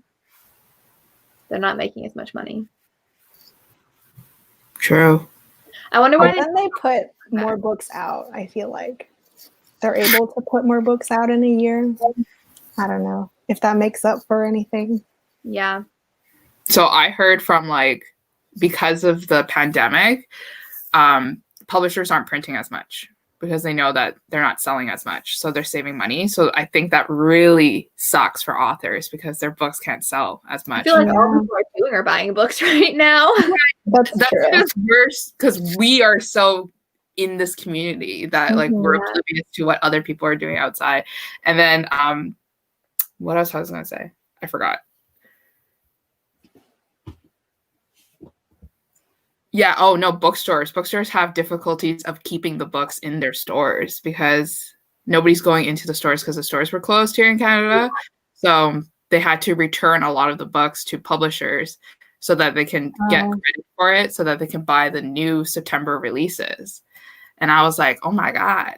They're not making as much money. True. I wonder why Then they put more books out. I feel like they're able to put more books out in a year. I don't know if that makes up for anything. Yeah. So I heard from like, because of the pandemic, publishers aren't printing as much because they know that they're not selling as much. So they're saving money. So I think that really sucks for authors because their books can't sell as much. I feel like all people are doing are buying books right now. That's true. just worse because we are so in this community that like we're oblivious to what other people are doing outside. And then what else I was going to say? I forgot. Yeah. Oh, no, bookstores. Bookstores have difficulties of keeping the books in their stores because nobody's going into the stores because the stores were closed here in Canada. So they had to return a lot of the books to publishers so that they can get credit for it, so that they can buy the new September releases. And I was like, oh my God.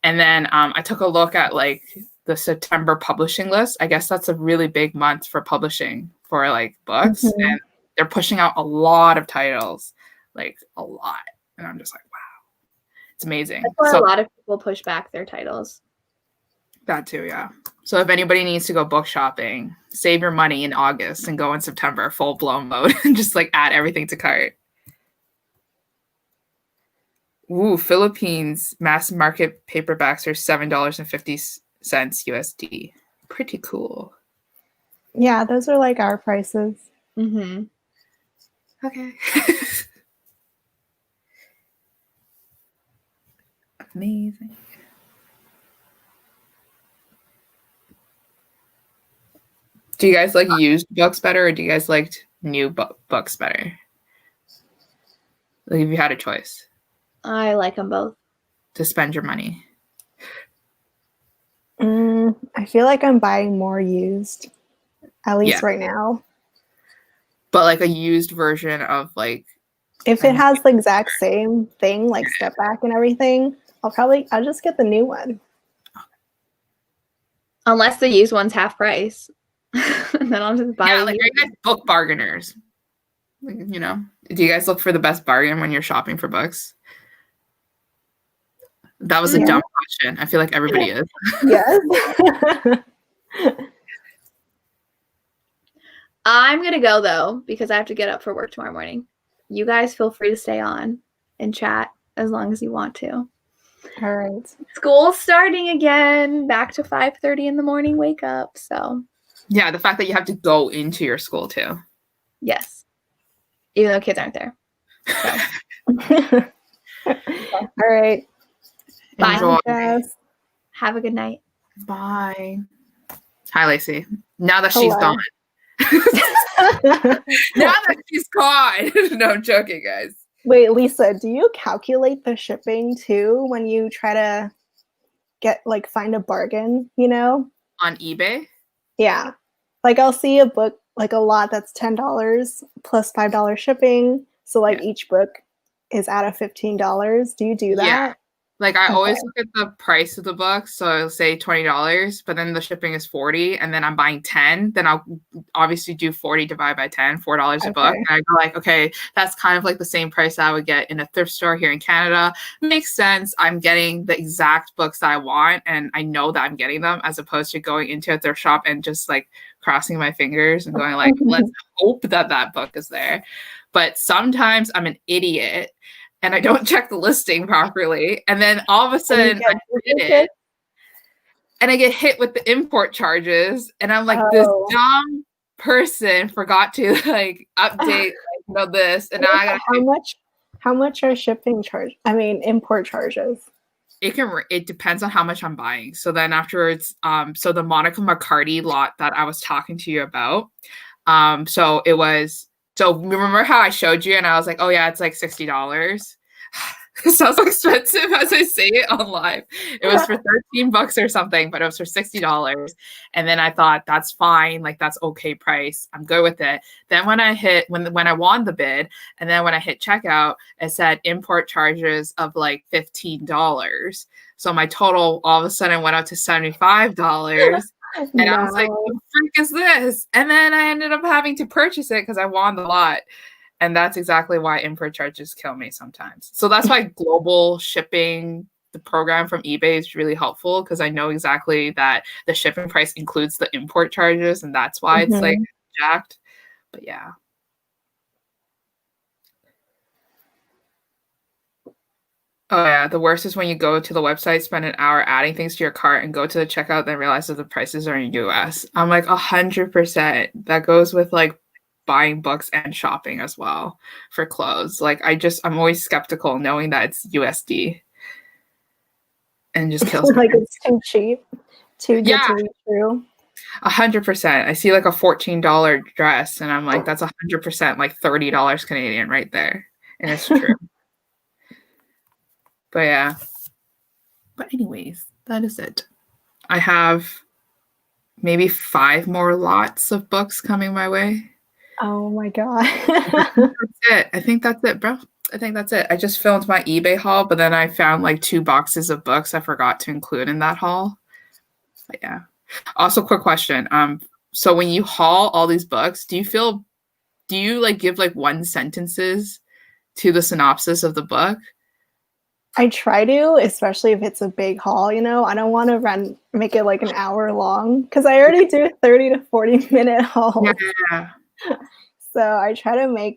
And then I took a look at like the September publishing list. I guess that's a really big month for publishing for like books. And they're pushing out a lot of titles. Like a lot. And I'm just like, wow, it's amazing. That's why a lot of people push back their titles. That too, yeah. So if anybody needs to go book shopping, save your money in August and go in September, full blown mode, and just like add everything to cart. Ooh, Philippines mass market paperbacks are $7.50 USD. Pretty cool. Yeah, those are like our prices. Mm-hmm. Okay. Amazing. Do you guys like used books better, or do you guys like new books better? Like if you had a choice I like them both. to spend your money. I feel like I'm buying more used, at least right now. But like a used version of like, if it has the exact same thing, like step back and everything, I'll just get the new one. Unless the used one's half price. And then I'll just buy like, are you guys book bargainers? Like, you know, do you guys look for the best bargain when you're shopping for books? That was a dumb question. I feel like everybody is. Yes. I'm going to go, though, because I have to get up for work tomorrow morning. You guys feel free to stay on and chat as long as you want to. All right. School's starting again. Back to 5:30 in the morning wake up. So. Yeah, the fact that you have to go into your school, too. Yes. Even though kids aren't there. So. All right. Bye. Enjoy. Have a good night. Bye. Hi, Lacey. Now that she's gone. Now that she's gone. No, I'm joking, guys. Wait, Lisa, do you calculate the shipping too when you try to find a bargain, you know? On eBay? Yeah. Like I'll see a book, like a lot that's $10 plus $5 shipping. So like each book is out of $15. Do you do that? Yeah. Like I always look at the price of the book. So I'll say $20, but then the shipping is $40 and then I'm buying 10. Then I'll obviously do 40 divided by 10, $4 a book. And I go like, okay, that's kind of like the same price I would get in a thrift store here in Canada. Makes sense. I'm getting the exact books that I want and I know that I'm getting them, as opposed to going into a thrift shop and just like crossing my fingers and going like, let's hope that book is there. But sometimes I'm an idiot and I don't check the listing properly. And then all of a sudden I read it and I get hit with the import charges. And I'm like, this dumb person forgot to like update this. And now I gotta how much are shipping charges? I mean, import charges. It depends on how much I'm buying. So then afterwards, so the Monica McCarty lot that I was talking to you about, so remember how I showed you and I was like, oh yeah, it's like $60. It sounds expensive as I say it on live. It was for $13 or something, but it was for $60. And then I thought that's fine, like that's okay price. I'm good with it. Then when I won the bid, and then when I hit checkout, it said import charges of like $15. So my total all of a sudden went up to $75. And I was like, what the freak is this? And then I ended up having to purchase it because I won the lot. And that's exactly why import charges kill me sometimes. So that's why global shipping, the program from eBay, is really helpful, because I know exactly that the shipping price includes the import charges. And that's why it's like jacked. But yeah. Oh yeah, the worst is when you go to the website, spend an hour adding things to your cart, and go to the checkout, then realize that the prices are in US. I'm like 100%. That goes with like buying books and shopping as well for clothes. Like I'm always skeptical knowing that it's USD, and just kills me. Like it's too cheap, too good to be true. 100%. I see like a $14 dress, and I'm like, that's 100% like $30 Canadian right there, and it's true. But yeah. But anyways, that is it. I have maybe 5 more lots of books coming my way. Oh my God. I think that's it, bro. I think that's it. I just filmed my eBay haul, but then I found like 2 boxes of books I forgot to include in that haul. But yeah. Also, quick question. So when you haul all these books, do you like give like 1 sentences to the synopsis of the book? I try to, especially if it's a big haul, you know. I don't want to make it like an hour long because I already do 30 to 40-minute hauls. Yeah. So I try to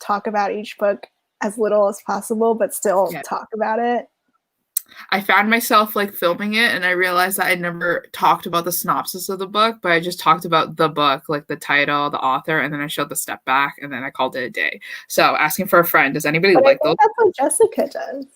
talk about each book as little as possible, but still talk about it. I found myself like filming it, and I realized that I never talked about the synopsis of the book, but I just talked about the book, like the title, the author, and then I showed the step back, and then I called it a day. So asking for a friend, does anybody like those? That's what Jessica does.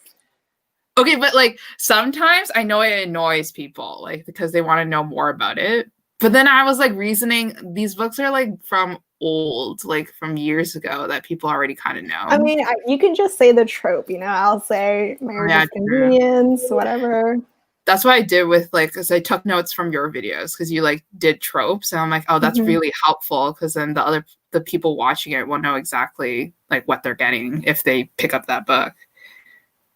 Okay, but like sometimes I know it annoys people, like because they want to know more about it. But then I was like reasoning, these books are like from old, like from years ago that people already kind of know. I mean, you can just say the trope, you know. I'll say marriage is convenience, whatever. That's what I did with like, because I took notes from your videos because you like did tropes, and I'm like, oh, that's really helpful because then the people watching it will know exactly like what they're getting if they pick up that book.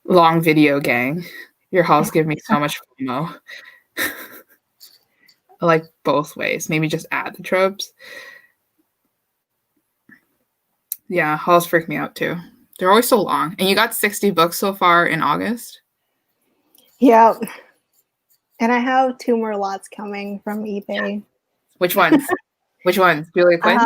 Long video gang, your hauls give me so much FOMO. I like both ways. Maybe just add the tropes. Yeah, hauls freak me out too. They're always so long. And you got 60 books so far in August? Yeah. And I have 2 more lots coming from eBay. Which ones? Which ones? Julia Quinn?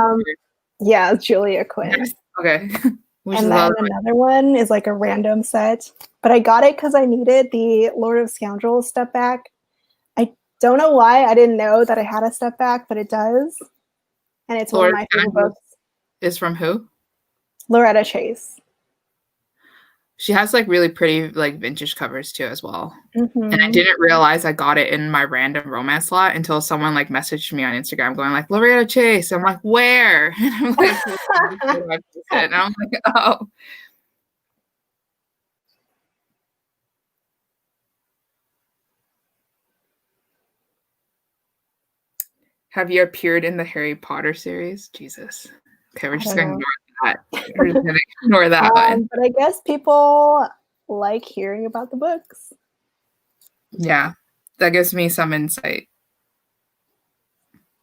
Yeah, Julia Quinn. Yes. Okay. And then another one is like a random set. But I got it because I needed the Lord of Scoundrels step back. I don't know why. I didn't know that I had a step back, but it does. And it's one of my favorite books. Is from who? Loretta Chase. She has like really pretty like vintage covers too as well. And I didn't realize I got it in my random romance slot until someone like messaged me on Instagram going like Loretta Chase. I'm like, where? And I'm like, and I'm like, oh. Have you appeared in the Harry Potter series? Jesus. Okay, we're just gonna ignore that. We're just gonna ignore that one. But I guess people like hearing about the books. Yeah, that gives me some insight.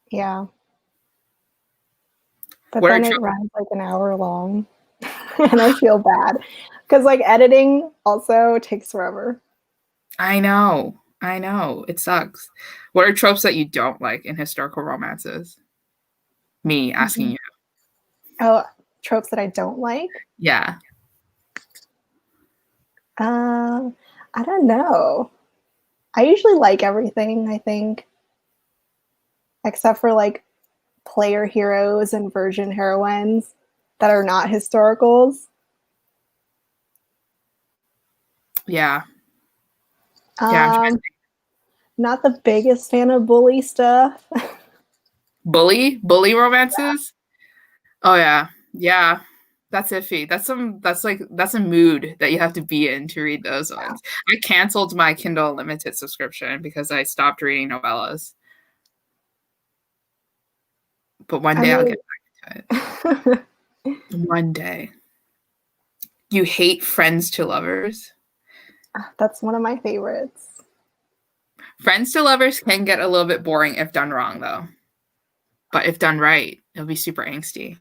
Yeah. But then it runs like an hour long. And I feel bad. Because like editing also takes forever. I know. It sucks. What are tropes that you don't like in historical romances? Me asking you. Oh, tropes that I don't like? Yeah. I don't know. I usually like everything, I think. Except for like player heroes and virgin heroines that are not historicals. Yeah. Not the biggest fan of bully stuff. Bully romances? Yeah. Oh yeah. Yeah. That's iffy. That's a mood that you have to be in to read those ones. I canceled my Kindle Unlimited subscription because I stopped reading novellas. But one day I'll get back to it. One day. You hate Friends to Lovers? That's one of my favorites. Friends to Lovers can get a little bit boring if done wrong, though. But if done right, it'll be super angsty.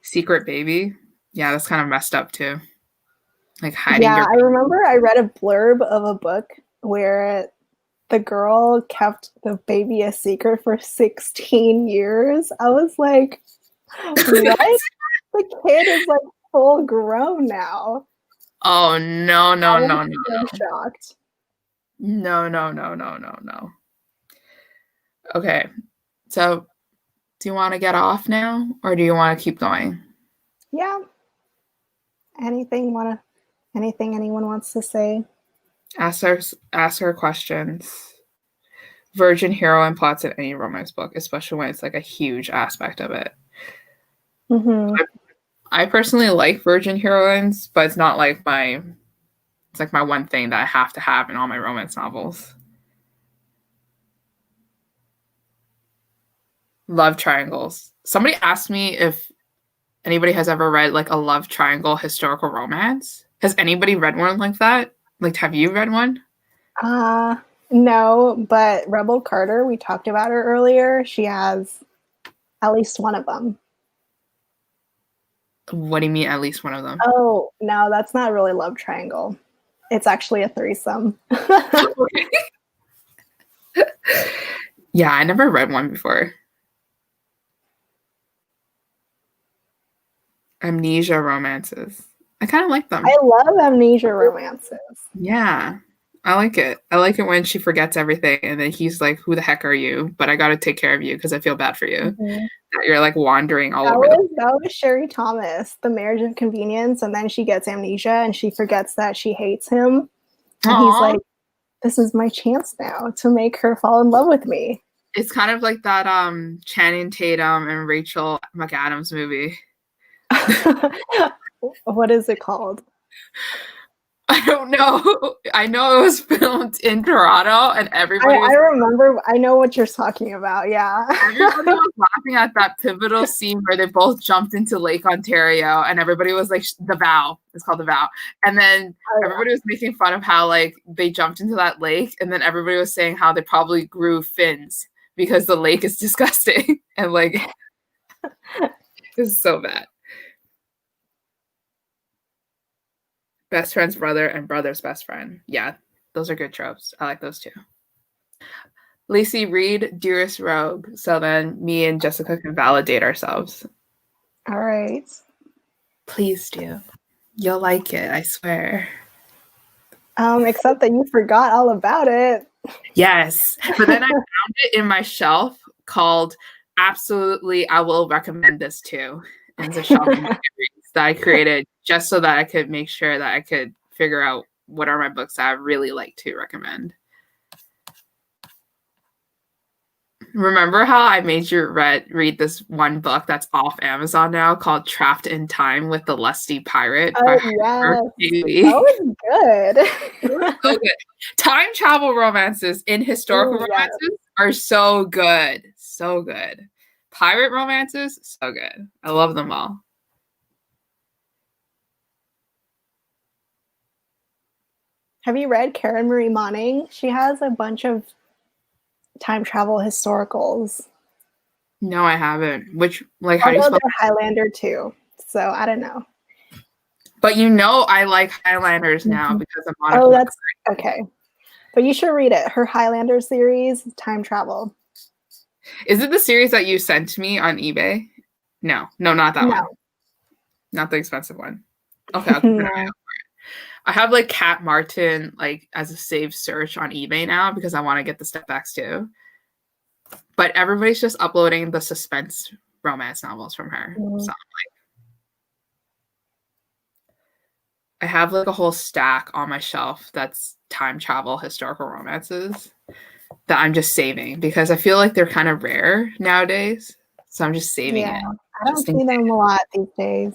Secret Baby? Yeah, that's kind of messed up, too. Like hiding your I remember I read a blurb of a book where the girl kept the baby a secret for 16 years. I was like, what? The kid is like full grown now. Oh, no. I'm shocked. No. Okay. So, do you want to get off now or do you want to keep going? Yeah. Anything anyone wants to say? Ask her questions. Virgin heroine plots in any romance book, especially when it's like a huge aspect of it. I personally like virgin heroines, but it's not like it's like my one thing that I have to have in all my romance novels. Love triangles. Somebody asked me if anybody has ever read like a love triangle historical romance. Has anybody read one like that? Like, have you read one? No, but Rebel Carter, we talked about her earlier. She has at least one of them. What do you mean, at least one of them? Oh, no, that's not really love triangle. It's actually a threesome. Yeah, I never read one before. Amnesia romances. I kind of like them. I love amnesia romances. Yeah, I like it. I like it when she forgets everything and then he's like, who the heck are you? But I got to take care of you because I feel bad for you. Mhm. That you're like wandering all That over was Sherry Thomas, The Marriage of Convenience, and then she gets amnesia and she forgets that she hates him. And he's like, this is my chance now to make her fall in love with me. It's kind of like that Channing Tatum and Rachel McAdams movie. What is it called? I don't know. I know it was filmed in Toronto and everybody was I remember. I know what you're talking about. Yeah. everybody was laughing at that pivotal scene where they both jumped into Lake Ontario and everybody was like, The Vow. It's called The Vow. And then everybody was making fun of how like they jumped into that lake and then everybody was saying how they probably grew fins because the lake is disgusting. And like, this is so bad. Best friend's brother and brother's best friend. Yeah, those are good tropes. I like those too. Lacey, read Dearest Rogue so then me and Jessica can validate ourselves. All right. Please do. You'll like it, I swear. Except that you forgot all about it. Yes. But then I found it in my shelf called Absolutely I Will Recommend This To. And it's a shelf of that I created just so that I could make sure that I could figure out what are my books that I really like to recommend. Remember how I made you read this one book that's off Amazon now called Trapped in Time with the Lusty Pirate? Oh, yes. That was good. It was so good. Time travel romances in historical romances are so good. So good. Pirate romances, so good. I love them all. Have you read Karen Marie Moning? She has a bunch of time travel historicals. No, I haven't. Which, like, how do you Although spell? they're Highlander too, so I don't know. But you know, I like Highlanders now because of Monica. Oh, that's okay. But you should read it. Her Highlander series, time travel. Is it the series that you sent me on eBay? No, not that one. Not the expensive one. Okay, I'll keep an eye out for it. I have like Kat Martin like as a saved search on eBay now because I want to get the step backs too. But everybody's just uploading the suspense romance novels from her. So I'm like, I have like a whole stack on my shelf that's time travel historical romances that I'm just saving because I feel like they're kind of rare nowadays. So I'm just saving it. I don't see them a lot these days.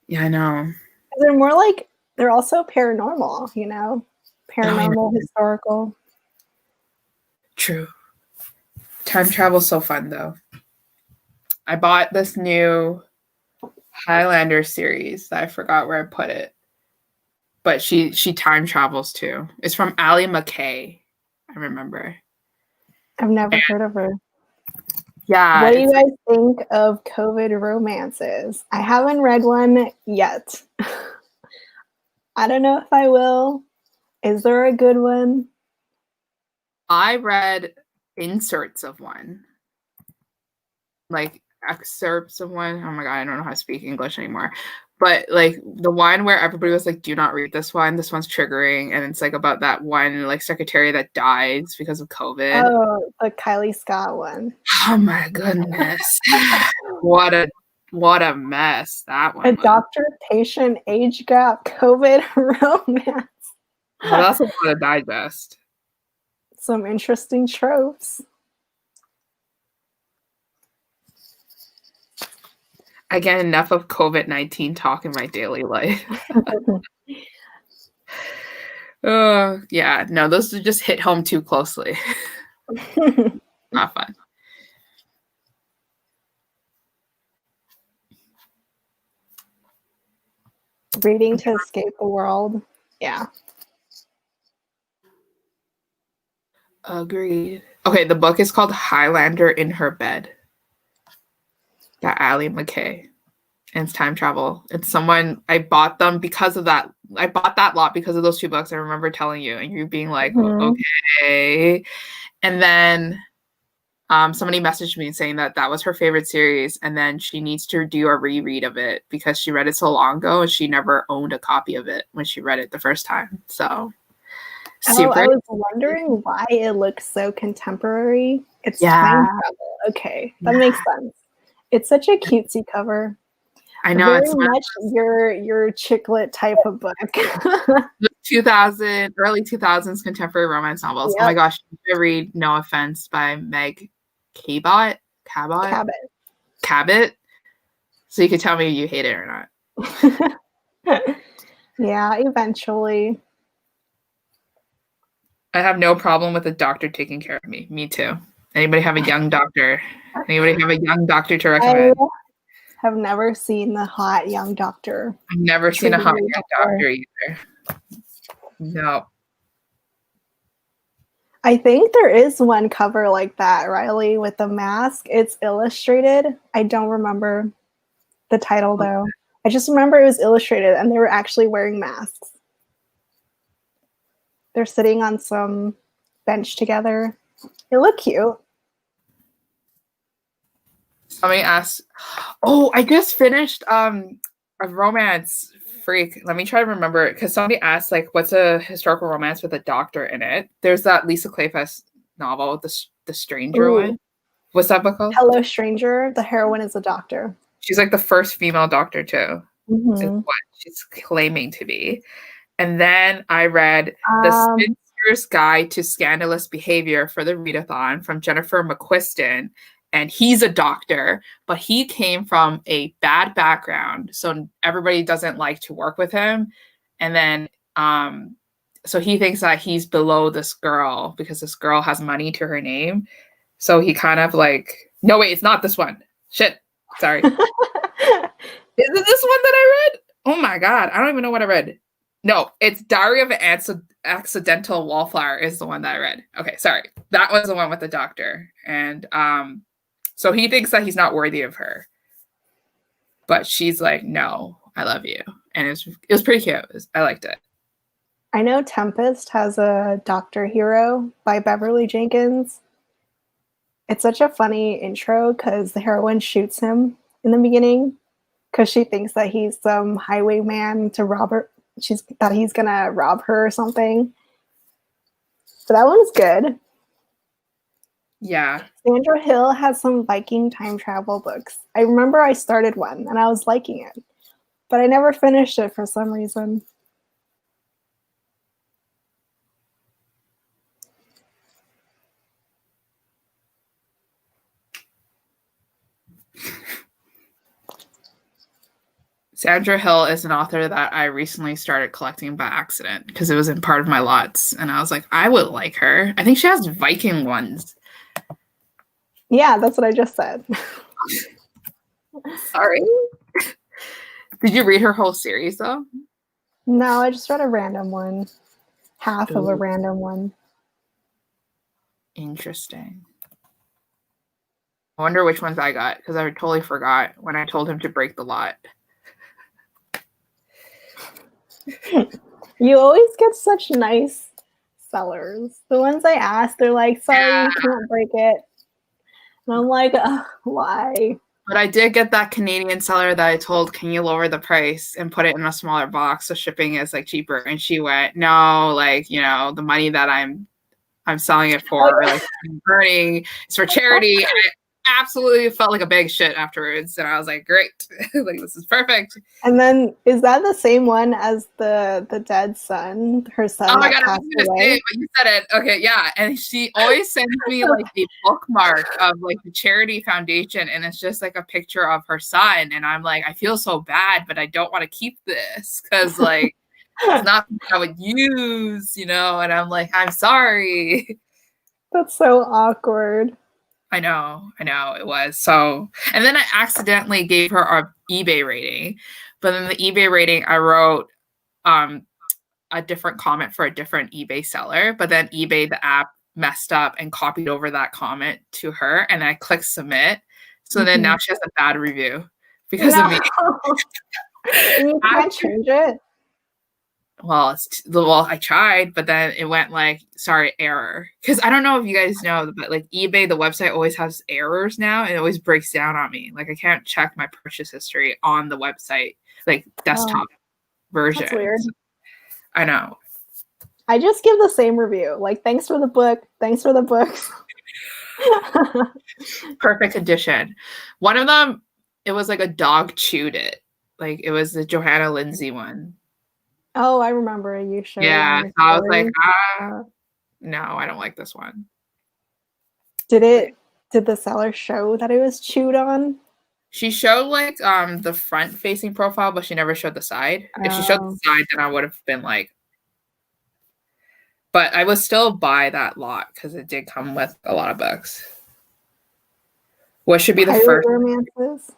Yeah, I know. They're more like, they're also paranormal, you know? Paranormal, historical. True. Time travel's so fun though. I bought this new Highlander series that I forgot where I put it. But she time travels too. It's from Allie McKay. I remember. I've never heard of her. Yeah. What do you guys think of COVID romances? I haven't read one yet. I don't know if I will. Is there a good one? I read inserts of one. Like excerpts of one. Oh my god, I don't know how to speak English anymore. But like the one where everybody was like, do not read this one. This one's triggering. And it's like about that one like secretary that dies because of COVID. Oh, the Kylie Scott one. Oh my goodness. What a mess that one A was. doctor-patient age gap COVID romance. Well, that's a lot to digest. Some interesting tropes. I get enough of COVID-19 talk in my daily life. Yeah, no, those just hit home too closely. Not fun. Reading to escape the world. Yeah. Agreed. Okay, the book is called Highlander in Her Bed by Allie McKay. and it's time travel. It's someone I bought them because of that. I bought that lot because of those 2 books. I remember telling you, and you being like, okay. And then somebody messaged me saying that was her favorite series, and then she needs to do a reread of it because she read it so long ago and she never owned a copy of it when she read it the first time. So super. I was wondering why it looks so contemporary. It's time travel. Okay, that makes sense. It's such a cutesy cover. I know, very it's much your chicklet type of book. early 2000s contemporary romance novels. Yep. Oh my gosh, I read No Offense by Meg Cabot. So you can tell me you hate it or not. Yeah, eventually. I have no problem with a doctor taking care of me. Me too. Anybody have a young doctor? Anybody have a young doctor to recommend? I have never seen the hot young doctor. I've never seen a hot young doctor either. No. I think there is one cover like that, Riley, with the mask. It's illustrated. I don't remember the title though. I just remember it was illustrated and they were actually wearing masks. They're sitting on some bench together. It looked cute. Somebody asked, oh, I just finished a romance freak. Let me try to remember it because somebody asked, like, what's a historical romance with a doctor in it? There's that Lisa Kleypas novel, the Stranger one. What's that book called? Hello, Stranger. The heroine is a doctor. She's like the first female doctor too. Is what she's claiming to be. And then I read The Spinster's Guide to Scandalous Behavior for the Readathon from Jennifer McQuiston. And he's a doctor, but he came from a bad background. So everybody doesn't like to work with him. And then, so he thinks that he's below this girl because this girl has money to her name. So he kind of like, no, wait, it's not this one. Shit. Sorry. Is it this one that I read? Oh my God. I don't even know what I read. No, it's Diary of an Accidental Wallflower is the one that I read. Okay, sorry. That was the one with the doctor. And so he thinks that he's not worthy of her. But she's like, no, I love you. And it was pretty cute. I liked it. I know Tempest has a Doctor Hero by Beverly Jenkins. It's such a funny intro because the heroine shoots him in the beginning because she thinks that he's some highwayman to rob her. That he's gonna rob her or something. So that one's good. Yeah. Sandra Hill has some Viking time travel books. I remember I started one and I was liking it, but I never finished it for some reason. Sandra Hill is an author that I recently started collecting by accident because it was in part of my lots. And I was like, I would like her. I think she has Viking ones. Yeah, that's what I just said. Sorry. Did you read her whole series though? No, I just read a random one. Half of a random one. Interesting. I wonder which ones I got because I totally forgot when I told him to break the lot. You always get such nice sellers. The ones I ask, they're like, sorry, you can't break it. And I'm like, why? But I did get that Canadian seller that I told, can you lower the price and put it in a smaller box so shipping is like cheaper? And she went, no, like, you know, the money that I'm selling it for, or like I'm earning, is for charity. And I absolutely felt like a bag of shit afterwards. And I was like, great, like this is perfect. And then is that the same one as the dead son? Her son. Oh my God, I was gonna say it, but you said it. Okay, yeah. And she always sends me like a bookmark of like the charity foundation, and it's just like a picture of her son. And I'm like, I feel so bad, but I don't want to keep this because like it's not something I would use, you know. And I'm like, I'm sorry. That's so awkward. I know it was. So, and then I accidentally gave her our eBay rating, but then the eBay rating I wrote a different comment for a different eBay seller, but then eBay, the app, messed up and copied over that comment to her, and I clicked submit. So then now she has a bad review because of me. And you can't change it. Well, I tried, but then it went like, sorry, error. Because I don't know if you guys know, but like eBay, the website always has errors now, and it always breaks down on me. Like I can't check my purchase history on the website, like desktop version. That's weird. I know. I just give the same review. Like, thanks for the book. Thanks for the books. Perfect edition. One of them, it was like a dog chewed it. Like it was the Johanna Lindsay one. Oh, I remember you showed. Yeah, so I was like, no, I don't like this one. Did the seller show that it was chewed on? She showed like the front facing profile, but she never showed the side. If she showed the side, then I would have been like, but I would still buy that lot because it did come with a lot of books. What should be the first romances?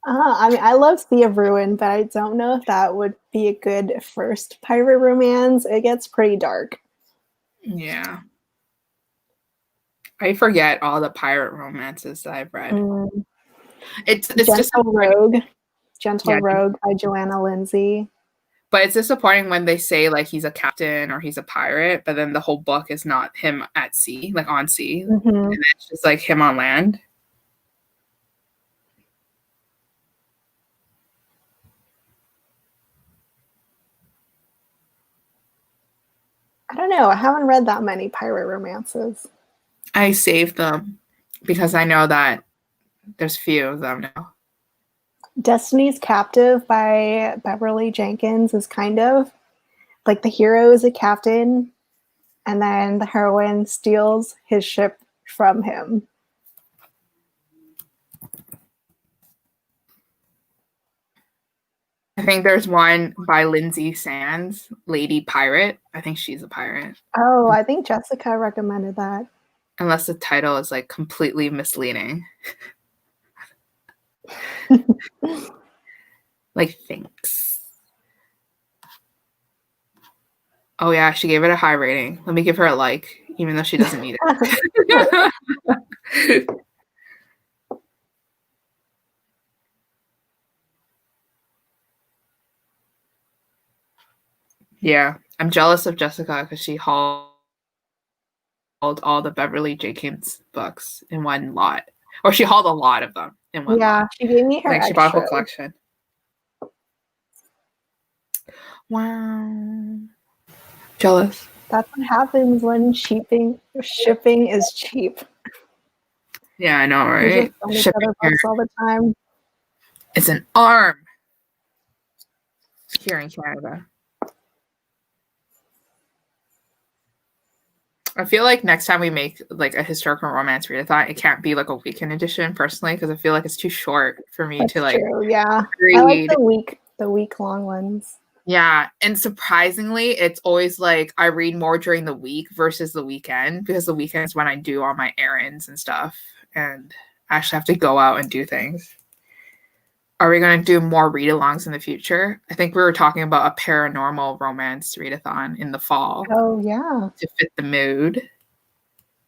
I mean, I love Sea of Ruin, but I don't know if that would be a good first pirate romance. It gets pretty dark. Yeah. I forget all the pirate romances that I've read. It's just Rogue. Gentle Rogue by Joanna Lindsay. But it's disappointing when they say like he's a captain or he's a pirate, but then the whole book is not him at sea, like on sea. And it's just like him on land. I don't know. I haven't read that many pirate romances. I saved them because I know that there's few of them now. Destiny's Captive by Beverly Jenkins is kind of like the hero is a captain and then the heroine steals his ship from him. I think there's one by Lindsay Sands, Lady Pirate. I think she's a pirate. Oh, I think Jessica recommended that. Unless the title is like completely misleading. Like, thanks. Oh yeah, she gave it a high rating. Let me give her a like, even though she doesn't need it. Yeah, I'm jealous of Jessica because she hauled all the Beverly Jenkins books in one lot. Or she hauled a lot of them in one lot. Yeah, she gave me her she bought a whole collection. Wow. Jealous. That's what happens when shipping is cheap. Yeah, I know, right? We just send each other books all the time. It's an arm here in Canada. I feel like next time we make like a historical romance readathon, it can't be like a weekend edition personally because I feel like it's too short for me to like. True, yeah, read. I like the week long ones. Yeah, and surprisingly, it's always like I read more during the week versus the weekend because the weekend is when I do all my errands and stuff, and I actually have to go out and do things. Are we going to do more read-alongs in the future? I think we were talking about a paranormal romance readathon in the fall. Oh, yeah. To fit the mood.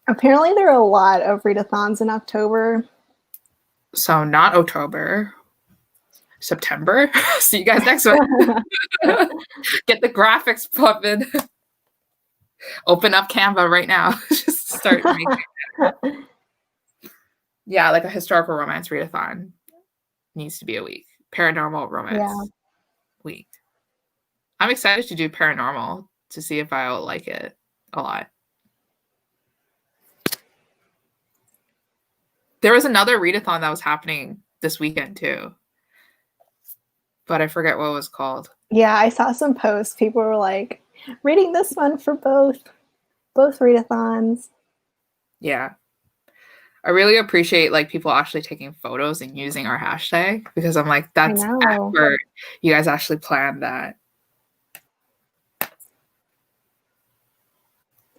Apparently there are a lot of readathons in October. So not October. September. See you guys next week. Get the graphics pumping. Open up Canva right now. Just start making Yeah, like a historical romance readathon. Needs to be a week. Paranormal romance week. I'm excited to do paranormal to see if I'll like it a lot. There was another readathon that was happening this weekend too, but I forget what it was called. Yeah, I saw some posts. People were like, reading this one for both readathons. Yeah. I really appreciate like people actually taking photos and using our hashtag because I'm like, that's effort. You guys actually planned that.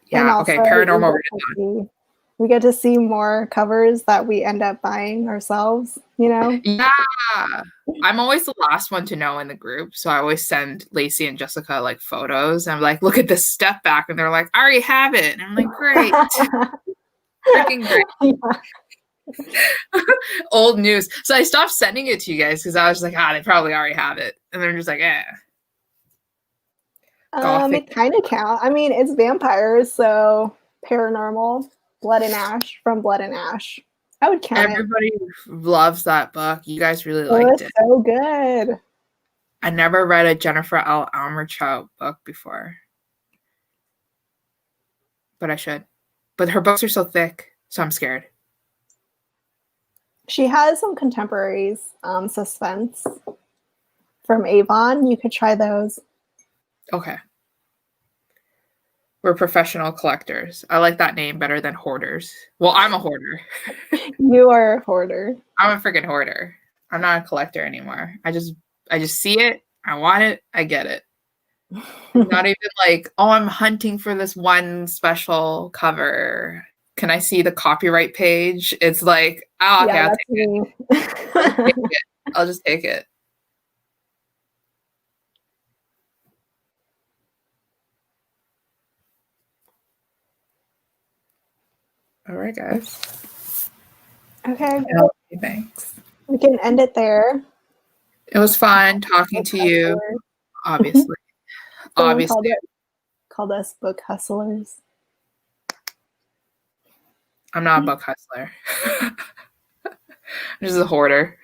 Yeah, okay, paranormal readathon. We get to see more covers that we end up buying ourselves, you know? Yeah. I'm always the last one to know in the group. So I always send Lacey and Jessica like photos. And I'm like, look at this step back. And they're like, I already have it. And I'm like, great. Freaking great. Old news. So I stopped sending it to you guys because I was like, they probably already have it. And they're just like, Gothic. It kind of counts. I mean, it's vampires, so paranormal, Blood and Ash from Blood and Ash. I would count Everybody loves that book. You guys really it. liked It's it. so good. I never read a Jennifer L. Almerchow book before. But I should. But her books are so thick, so I'm scared. She has some contemporaries, suspense from Avon. You could try those. Okay. We're professional collectors. I like that name better than hoarders. Well, I'm a hoarder. You are a hoarder. I'm a freaking hoarder. I'm not a collector anymore. I just see it. I want it. I get it. Not even like, oh, I'm hunting for this one special cover. Can I see the copyright page? It's like, oh, okay, I'll take it. I'll just take it. All right, guys. Okay. Thanks. We can end it there. It was fun talking to you. Obviously. Obviously. Called us book hustlers. I'm not a book hustler. I'm just a hoarder.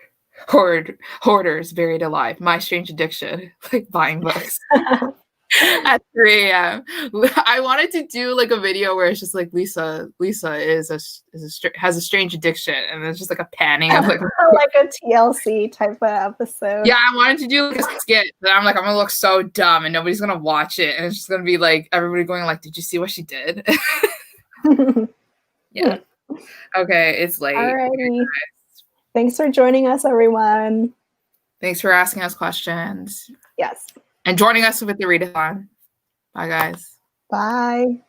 Hoarders buried alive. My strange addiction, like buying books at 3 a.m. I wanted to do like a video where it's just like Lisa has a strange addiction, and it's just like a panning of like like a TLC type of episode. Yeah, I wanted to do like a skit, but I'm like, I'm gonna look so dumb, and nobody's gonna watch it, and it's just gonna be like everybody going like, "Did you see what she did?" Yeah. Okay, it's late. Alrighty. Thanks for joining us, everyone. Thanks for asking us questions. Yes. And joining us with the readathon. Bye, guys. Bye.